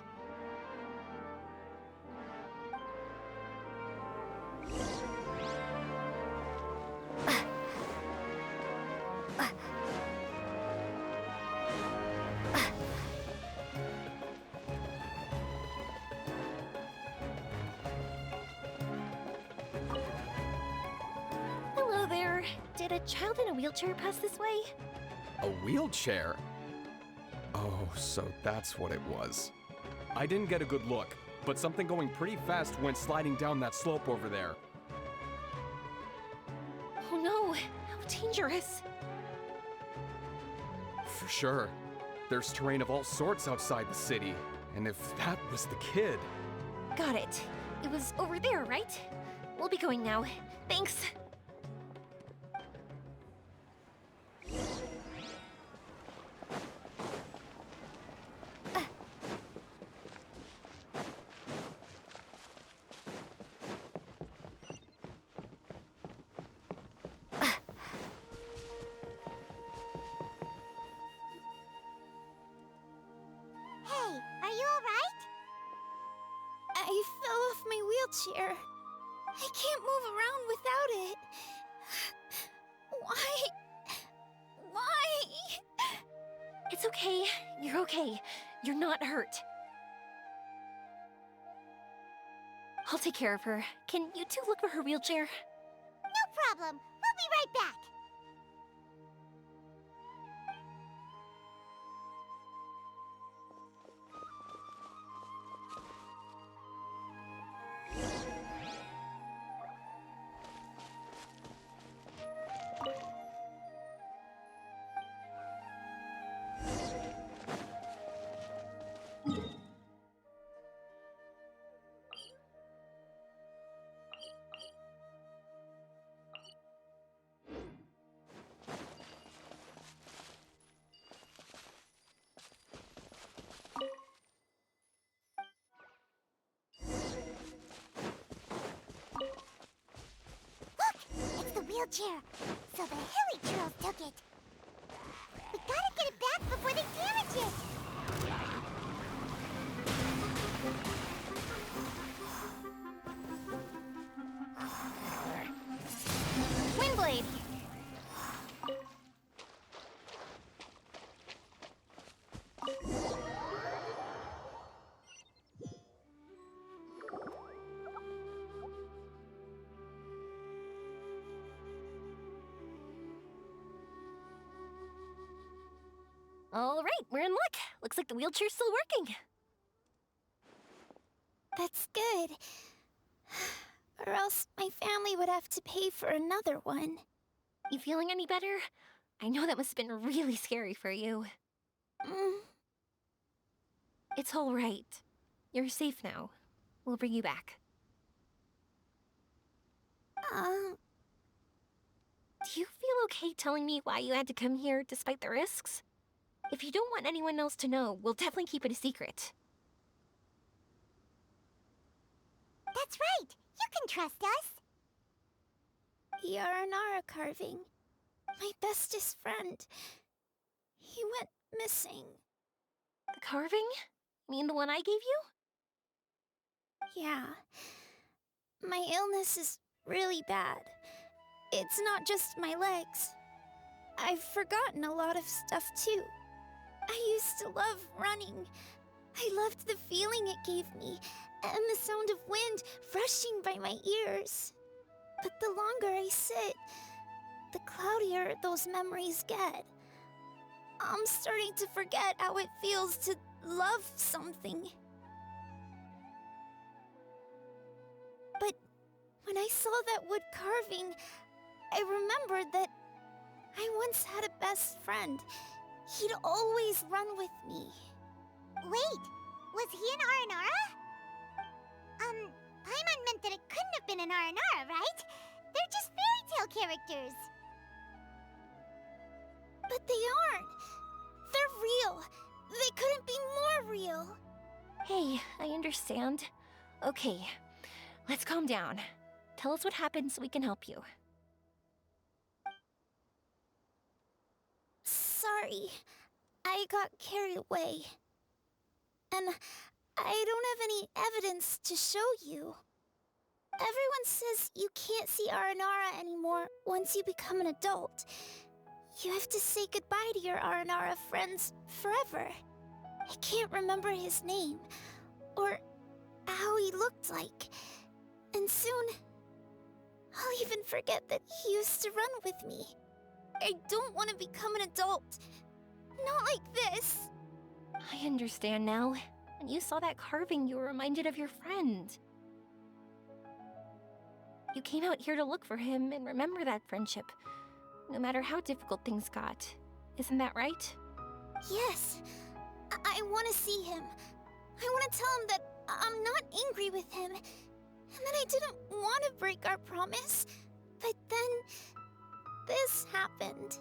there, did a child in a wheelchair pass this way?
A wheelchair? Oh, so that's what it was. I didn't get a good look, but something going pretty fast went sliding down that slope over there.
Oh no, how dangerous.
For sure. There's terrain of all sorts outside the city, and if that was the kid...
Got it. It was over there, right? We'll be going now. Thanks.
Hey, are you alright?
I fell off my wheelchair. I can't move around without it. Why? Why?
It's okay. You're okay. You're not hurt. I'll take care of her. Can you two look for her wheelchair?
No problem. We'll be right back. It's the wheelchair. So the hilly trolls took it. We gotta get it back before they damage it.
Windblade! All right, we're in luck. Looks like the wheelchair's still working.
That's good. Or else my family would have to pay for another one.
You feeling any better? I know that must have been really scary for you. It's all right. You're safe now. We'll bring you back. Do you feel okay telling me why you had to come here despite the risks? If you don't want anyone else to know, we'll definitely keep it a secret.
That's right. You can trust us.
The Aranara carving. My bestest friend. He went missing.
The carving? You mean the one I gave you?
Yeah. My illness is really bad. It's not just my legs. I've forgotten a lot of stuff too. I used to love running. I loved the feeling it gave me, and the sound of wind rushing by my ears. But the longer I sit, the cloudier those memories get. I'm starting to forget how it feels to love something. But when I saw that wood carving, I remembered that I once had a best friend. He'd always run with me.
Wait, was he an Aranara? Paimon meant that it couldn't have been an Aranara, right? They're just fairy tale characters.
But they aren't. They're real. They couldn't be more real.
Hey, I understand. Okay, let's calm down. Tell us what happened so we can help you.
Sorry. I got carried away. And I don't have any evidence to show you. Everyone says you can't see Aranara anymore once you become an adult. You have to say goodbye to your Aranara friends forever. I can't remember his name, or how he looked like. And soon, I'll even forget that he used to run with me. I don't want to become an adult. Not like this.
I understand now. When you saw that carving, you were reminded of your friend. You came out here to look for him and remember that friendship, no matter how difficult things got. Isn't that right?
Yes. I want to see him. I want to tell him that I'm not angry with him, and that I didn't want to break our promise. But then, this happened.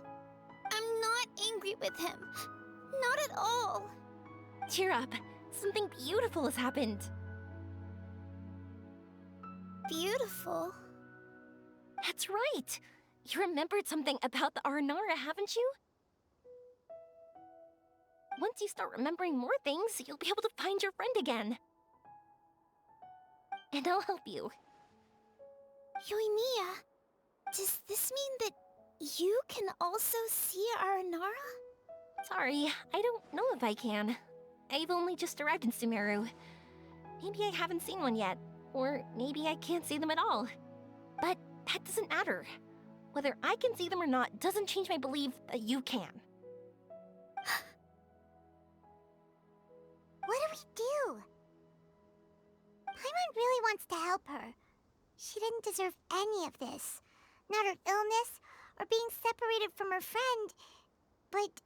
I'm not angry with him. Not at all.
Cheer up. Something beautiful has happened.
Beautiful?
That's right. You remembered something about the Aranara, haven't you? Once you start remembering more things, you'll be able to find your friend again. And I'll help you.
Yoimiya, does this mean that you can also see Aranara?
Sorry, I don't know if I can. I've only just arrived in Sumeru. Maybe I haven't seen one yet, or maybe I can't see them at all. But that doesn't matter. Whether I can see them or not doesn't change my belief that you can.
What do we do? Paimon really wants to help her. She didn't deserve any of this. Not her illness, or being separated from her friend, but...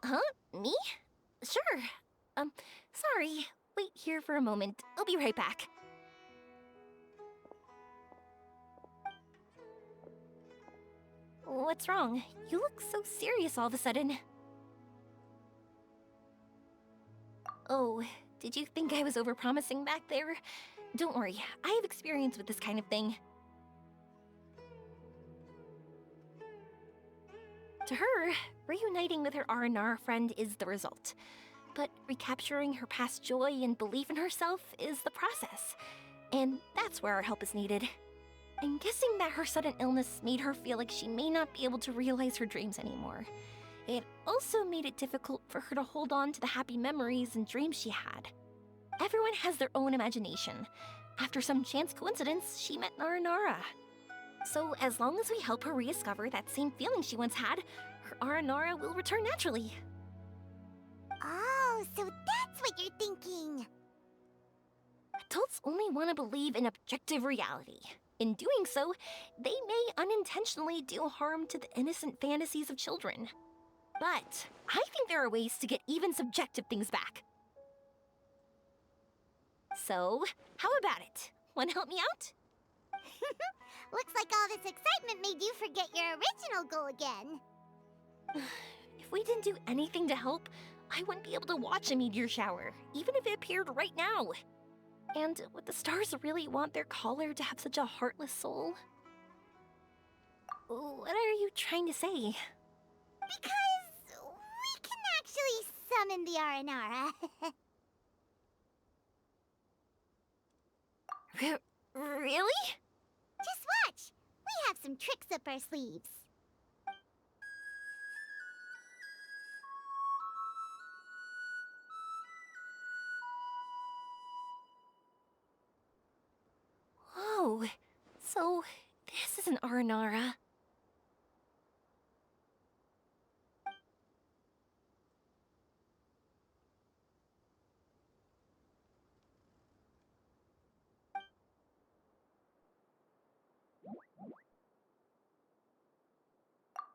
Huh? Me? Sure. Sorry. Wait here for a moment. I'll be right back. What's wrong? You look so serious all of a sudden. Oh, did you think I was overpromising back there? Don't worry, I have experience with this kind of thing. To her, reuniting with her Aranara friend is the result. But recapturing her past joy and belief in herself is the process. And that's where our help is needed. I'm guessing that her sudden illness made her feel like she may not be able to realize her dreams anymore. It also made it difficult for her to hold on to the happy memories and dreams she had. Everyone has their own imagination. After some chance coincidence, she met Aranara. So as long as we help her rediscover that same feeling she once had, her Aranara will return naturally.
Oh, so that's what you're thinking.
Adults only want to believe in objective reality. In doing so, they may unintentionally do harm to the innocent fantasies of children. But I think there are ways to get even subjective things back. So, how about it? Want to help me out?
Looks like all this excitement made you forget your original goal again.
If we didn't do anything to help, I wouldn't be able to watch a meteor shower, even if it appeared right now. And would the stars really want their caller to have such a heartless soul? What are you trying to say?
Because we can actually summon the Aranara.
Really?
Just watch! We have some tricks up our sleeves.
Whoa, so this is an Aranara.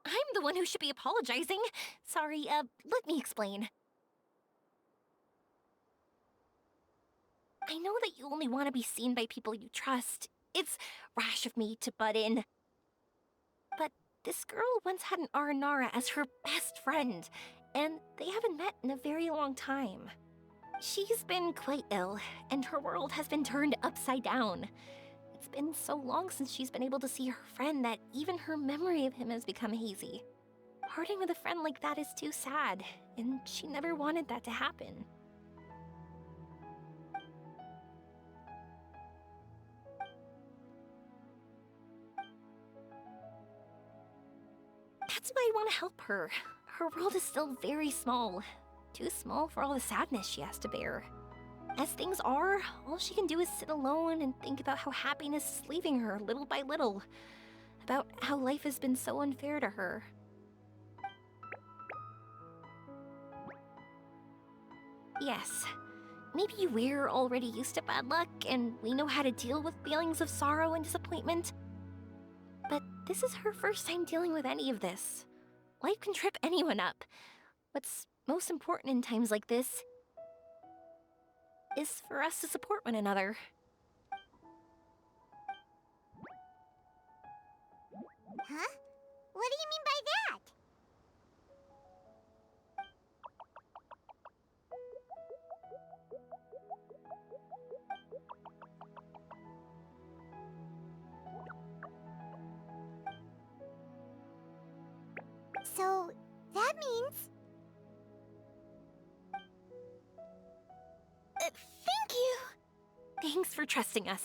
I'm the one who should be apologizing. Sorry, let me explain. I know that you only want to be seen by people you trust. It's rash of me to butt in. But this girl once had an Aranara as her best friend, and they haven't met in a very long time. She's been quite ill, and her world has been turned upside down. It's been so long since she's been able to see her friend that even her memory of him has become hazy. Parting with a friend like that is too sad, and she never wanted that to happen. That's why I want to help her. Her world is still very small. Too small for all the sadness she has to bear. As things are, all she can do is sit alone and think about how happiness is leaving her little by little. About how life has been so unfair to her. Yes, maybe we're already used to bad luck and we know how to deal with feelings of sorrow and disappointment. But this is her first time dealing with any of this. Life can trip anyone up. What's most important in times like this is for us to support one another.
Huh? What do you mean by that? So, that means...
Thank you! Thanks for trusting us.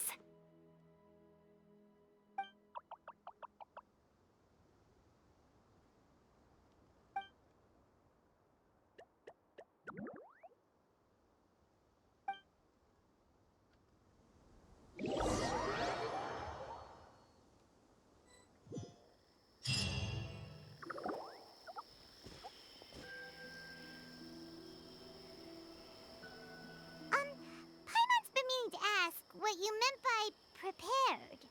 Paimon's been meaning to ask what you meant by prepared.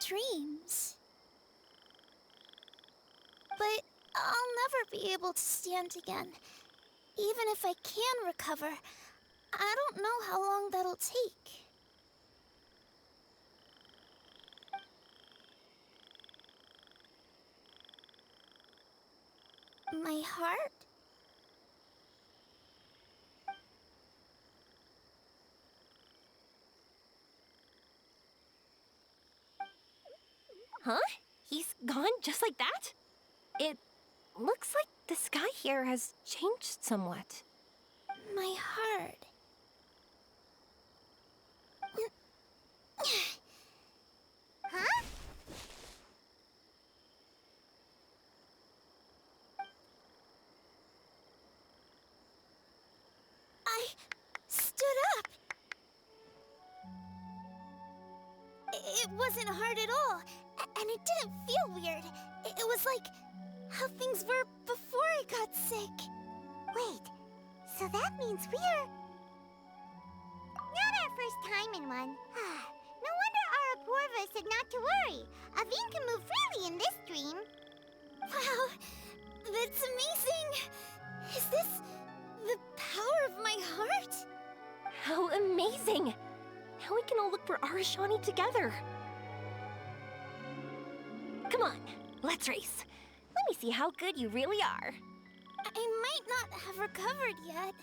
Dreams. But I'll never be able to stand again. Even if I can recover, I don't know how long that'll take. My heart?
Huh? He's gone just like that? It looks like the sky here has changed somewhat.
My heart.
Huh?
I stood up. It wasn't hard at all, and it didn't feel weird. It was like how things were before I got sick.
Wait, so that means we're... Not our first time in one. No wonder Araporva said not to worry. Aveen can move freely in this dream.
Wow, that's amazing. Is this the power of my heart?
How amazing! Now we can all look for Arashani together. Come on, let's race. Let me see how good you really are.
I might not have recovered yet.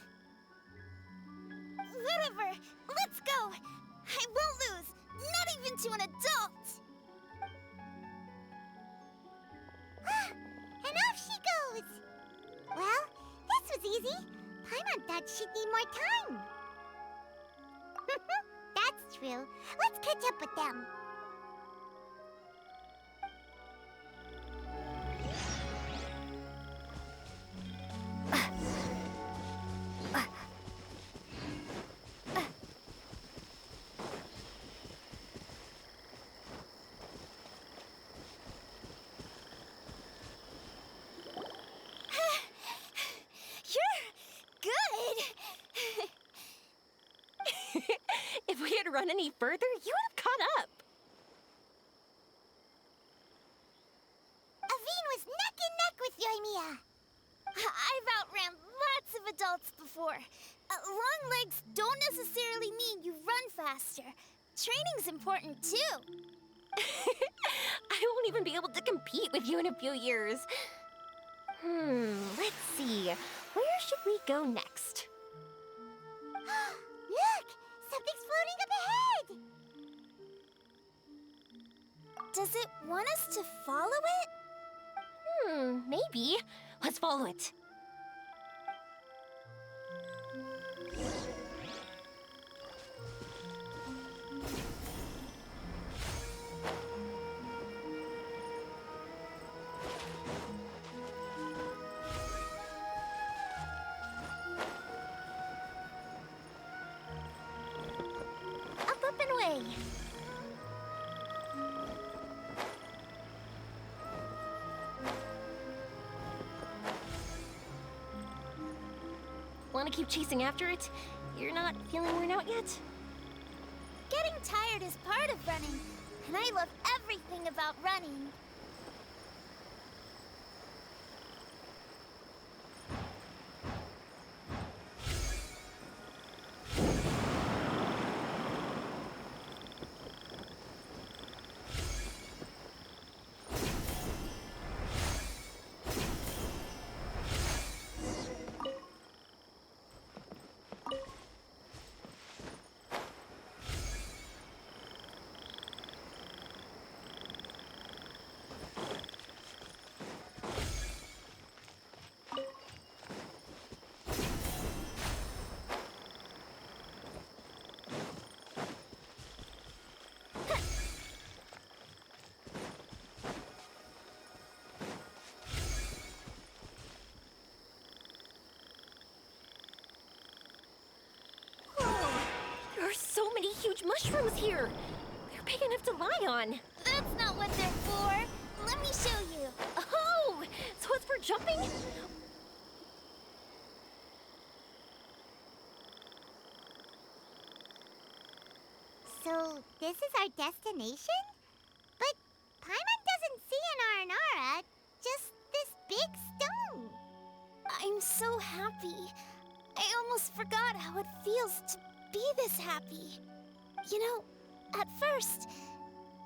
Whatever, let's go. I won't lose, not even to an adult.
And off she goes. Well, this was easy. Paimon thought she'd need more time. That's true. Let's catch up with them.
If we had run any further, you would have caught up.
Aveen was neck and neck with Yoimiya.
I've outran lots of adults before. Long legs don't necessarily mean you run faster. Training's important too.
I won't even be able to compete with you in a few years. Let's see. Where should we go next?
Look! Something's floating up ahead!
Does it want us to follow it?
Maybe. Let's follow it. want to keep chasing after it? You're not feeling worn out yet?
Getting tired is part of running, and I love everything about running.
There are so many huge mushrooms here. They're big enough to lie on.
That's not what they're for. Let me show you.
Oh, so it's for jumping?
So, this is our destination? But Paimon doesn't see an Aranara, just this big stone.
I'm so happy. I almost forgot how it feels to be this happy. You know, at first,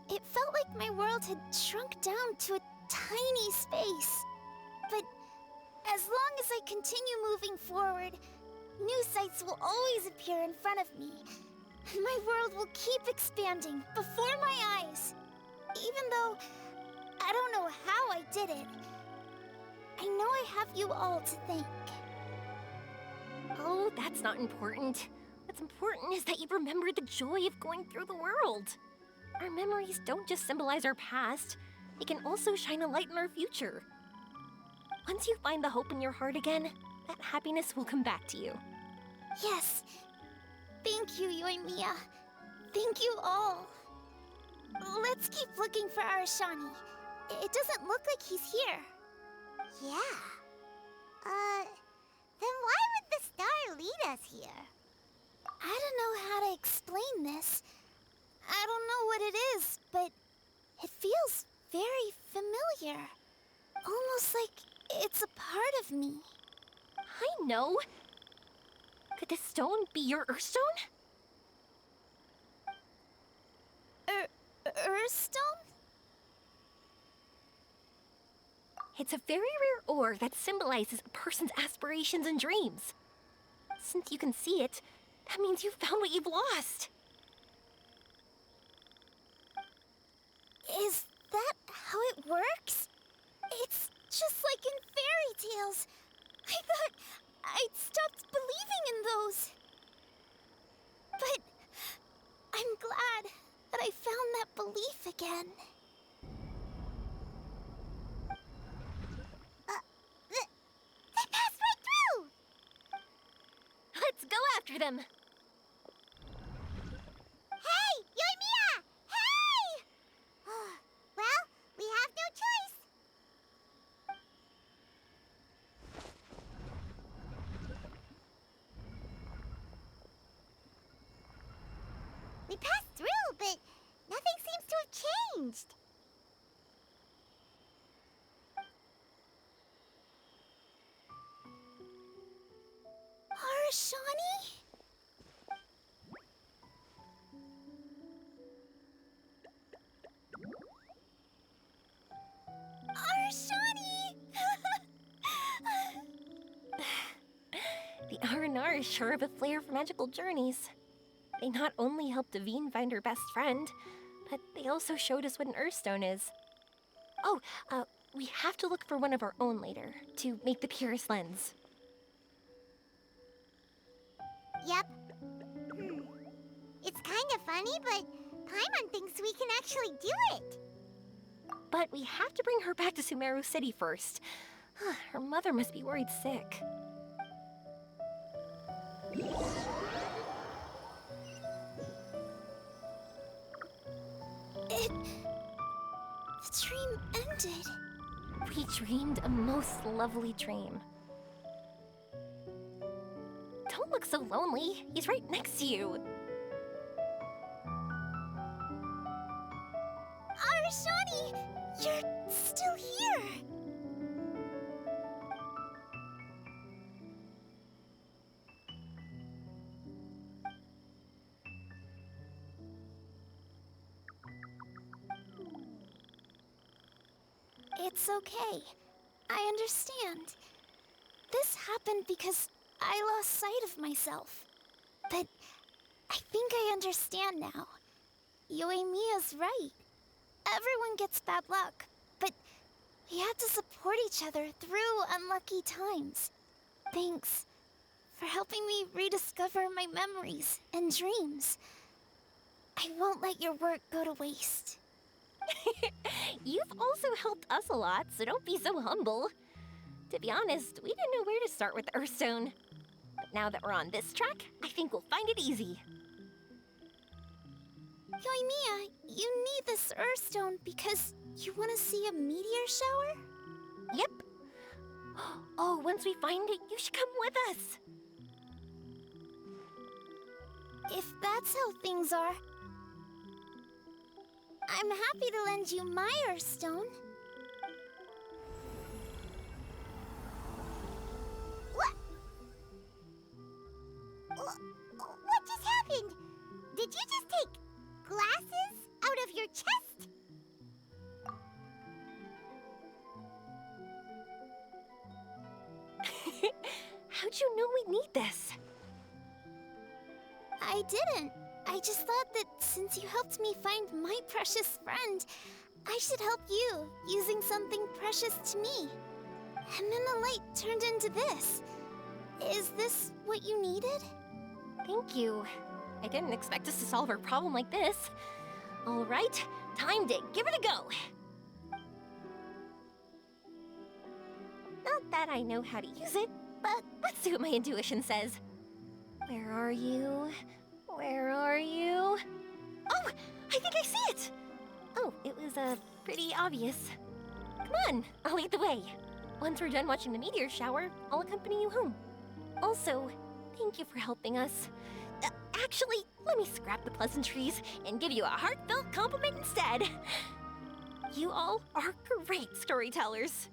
it felt like my world had shrunk down to a tiny space. But as long as I continue moving forward, new sights will always appear in front of me. And my world will keep expanding before my eyes. Even though I don't know how I did it, I know I have you all to thank.
Oh, that's not important. What's important is that you remembered the joy of going through the world. Our memories don't just symbolize our past, they can also shine a light in our future. Once you find the hope in your heart again, that happiness will come back to you.
Yes. Thank you, Yoimiya. Thank you all. Let's keep looking for Arashani. It doesn't look like he's here.
Yeah. Then why would the star lead us here?
I don't know how to explain this. I don't know what it is, but it feels very familiar. Almost like it's a part of me.
I know. Could this stone be your Earthstone?
Earthstone?
It's a very rare ore that symbolizes a person's aspirations and dreams. Since you can see it, that means you've found what you've lost.
Is that how it works? It's just like in fairy tales. I thought I'd stopped believing in those. But I'm glad that I found that belief again.
They passed right through!
Let's go after them.
Hey, Yoimiya! Hey! Well, we have no choice. We passed through, but nothing seems to have changed.
Arashani? Arashani!
The R&R is sure of a flair for magical journeys. They not only helped Devine find her best friend, but they also showed us what an Earthstone is. Oh, we have to look for one of our own later, to make the purest lens.
Yep. It's kind of funny, but Paimon thinks we can actually do it.
But we have to bring her back to Sumeru City first. Her mother must be worried sick.
The dream ended.
We dreamed a most lovely dream. look so lonely. He's right next to you.
Arashani, you're still here. It's okay. I understand. This happened because I lost sight of myself. But I think I understand now. Yoimiya's right. Everyone gets bad luck, but we have to support each other through unlucky times. Thanks for helping me rediscover my memories and dreams. I won't let your work go to waste.
You've also helped us a lot, so don't be so humble. To be honest, we didn't know where to start with the Earthstone. But now that we're on this track, I think we'll find it easy.
Yoimiya, you need this Earthstone because you want to see a meteor shower?
Yep. Oh, once we find it, you should come with us.
If that's how things are, I'm happy to lend you my Earthstone.
What just happened? Did you just take glasses out of your chest?
How'd you know we'd need this?
I didn't. I just thought that since you helped me find my precious friend, I should help you using something precious to me. And then the light turned into this. Is this what you needed?
Thank you. I didn't expect us to solve our problem like this. All right, time to give it a go. Not that I know how to use it, but let's see what my intuition says. Where are you? Where are you? Oh, I think I see it! Oh, it was, pretty obvious. Come on, I'll lead the way. Once we're done watching the meteor shower, I'll accompany you home. Also, thank you for helping us. Actually, let me scrap the pleasantries and give you a heartfelt compliment instead. You all are great storytellers.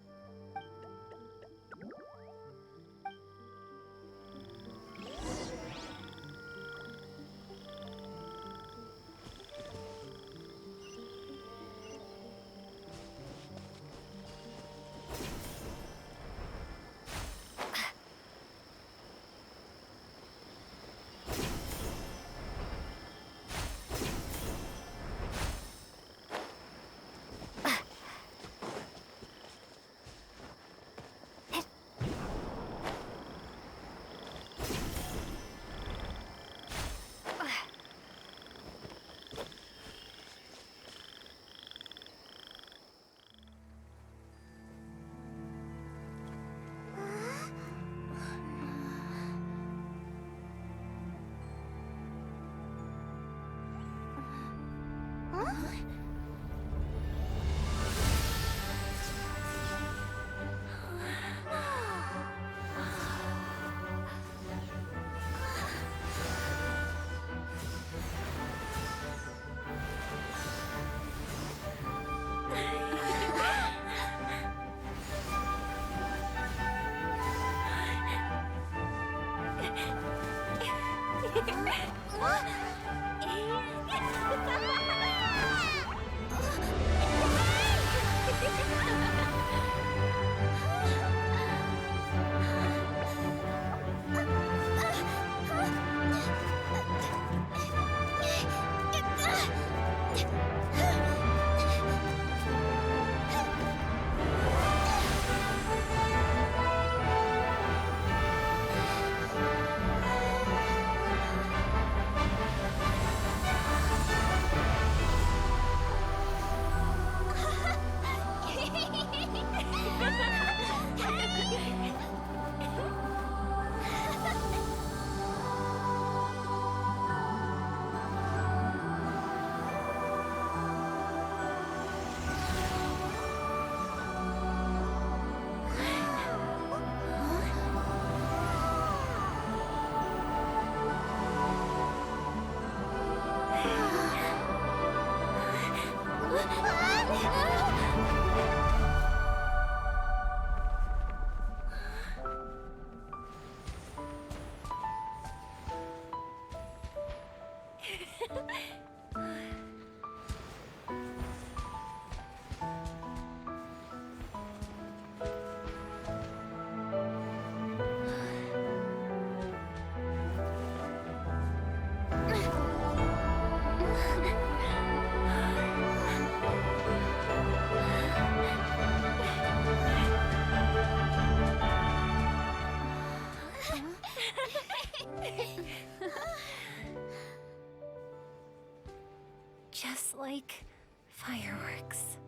Just like fireworks.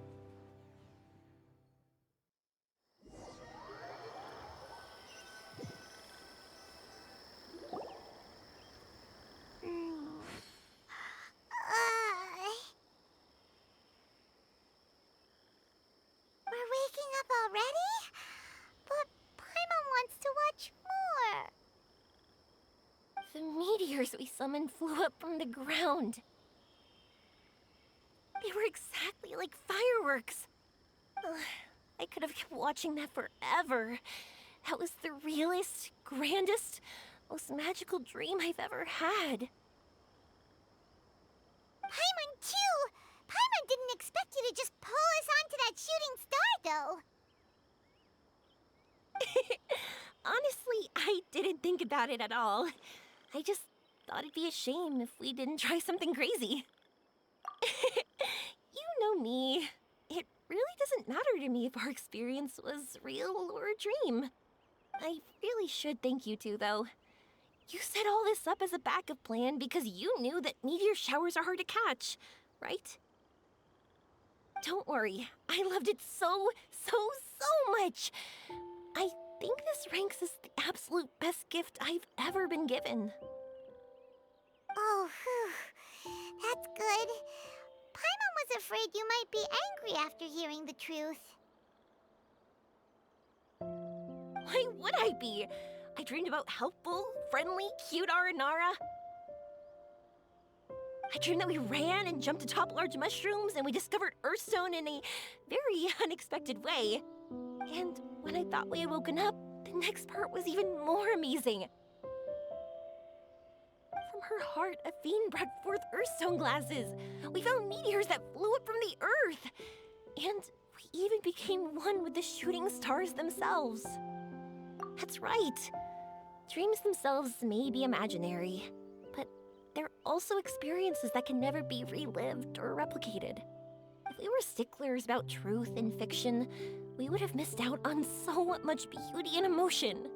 We're waking up already? But Paimon wants to watch more.
The meteors we summoned flew up from the ground. They were exactly like fireworks. Ugh, I could have kept watching that forever. That was the realest, grandest, most magical dream I've ever had.
Paimon too! Paimon didn't expect you to just pull us onto that shooting star, though.
Honestly, I didn't think about it at all. I just thought it'd be a shame if we didn't try something crazy. You know me. It really doesn't matter to me if our experience was real or a dream. I really should thank you two, though. You set all this up as a backup plan because you knew that meteor showers are hard to catch, right? Don't worry, I loved it so much. I think this ranks as the absolute best gift I've ever been given.
Oh, whew. That's good. Paimon was afraid you might be angry after hearing the truth.
Why would I be? I dreamed about helpful, friendly, cute Aranara. I dreamed that we ran and jumped atop large mushrooms and we discovered Earthstone in a very unexpected way. And when I thought we had woken up, the next part was even more amazing. From her heart, Athene brought forth Earthstone glasses. We found meteors that flew up from the Earth. And we even became one with the shooting stars themselves. That's right. Dreams themselves may be imaginary, but they're also experiences that can never be relived or replicated. If we were sticklers about truth in fiction, we would have missed out on so much beauty and emotion.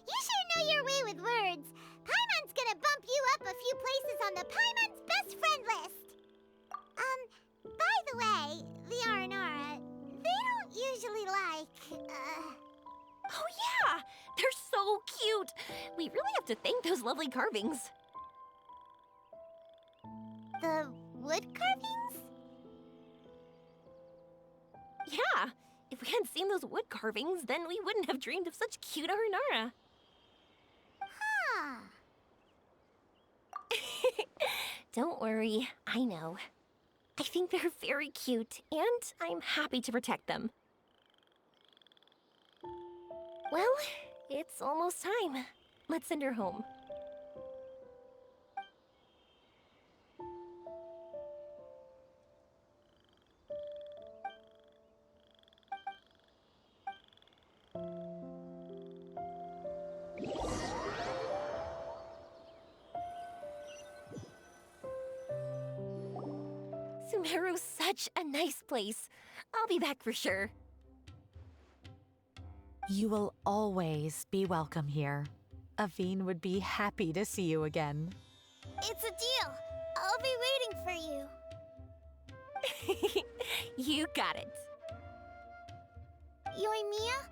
You sure know your way with words. Paimon's gonna bump you up a few places on the Paimon's best friend list. By the way, the Aranara, they don't usually like,
Oh yeah! They're so cute! We really have to thank those lovely carvings.
the wood carvings?
Yeah! If we hadn't seen those wood carvings, then we wouldn't have dreamed of such cute Aranara.
Huh.
Don't worry, I know. I think they're very cute, and I'm happy to protect them. Well, it's almost time. Let's send her home. Sumeru's such a nice place. I'll be back for sure.
You will always be welcome here. Athene would be happy to see you again.
It's a deal. I'll be waiting for you.
You got it.
Yoimiya,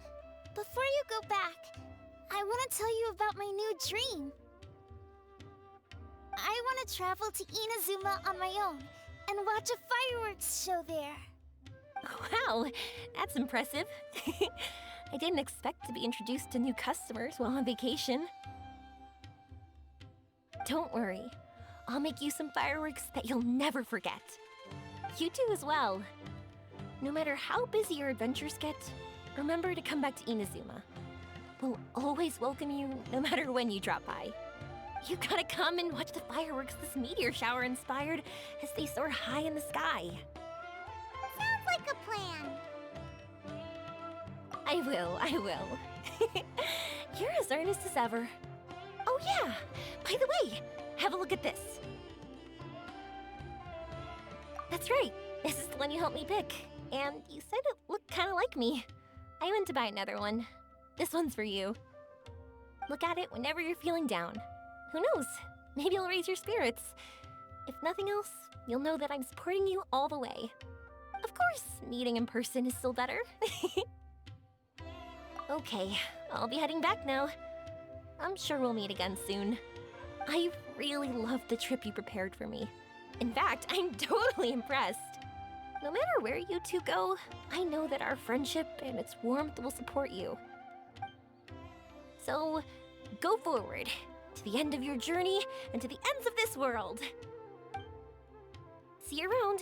before you go back, I want to tell you about my new dream. I want to travel to Inazuma on my own and watch a fireworks show there.
Wow, that's impressive. I didn't expect to be introduced to new customers while on vacation. Don't worry, I'll make you some fireworks that you'll never forget. You too as well. No matter how busy your adventures get, remember to come back to Inazuma. We'll always welcome you no matter when you drop by. You gotta come and watch the fireworks this meteor shower inspired as they soar high in the sky.
Sounds like a plan.
I will. You're as earnest as ever. Oh yeah, by the way, have a look at this. That's right, this is the one you helped me pick. And you said it looked kind of like me. I went to buy another one. This one's for you. Look at it whenever you're feeling down. Who knows? Maybe it'll raise your spirits. If nothing else, you'll know that I'm supporting you all the way. Of course, meeting in person is still better. Okay, I'll be heading back now. I'm sure we'll meet again soon. I really loved the trip you prepared for me. In fact, I'm totally impressed. No matter where you two go, I know that our friendship and its warmth will support you. So, go forward, to the end of your journey and to the ends of this world. See you around.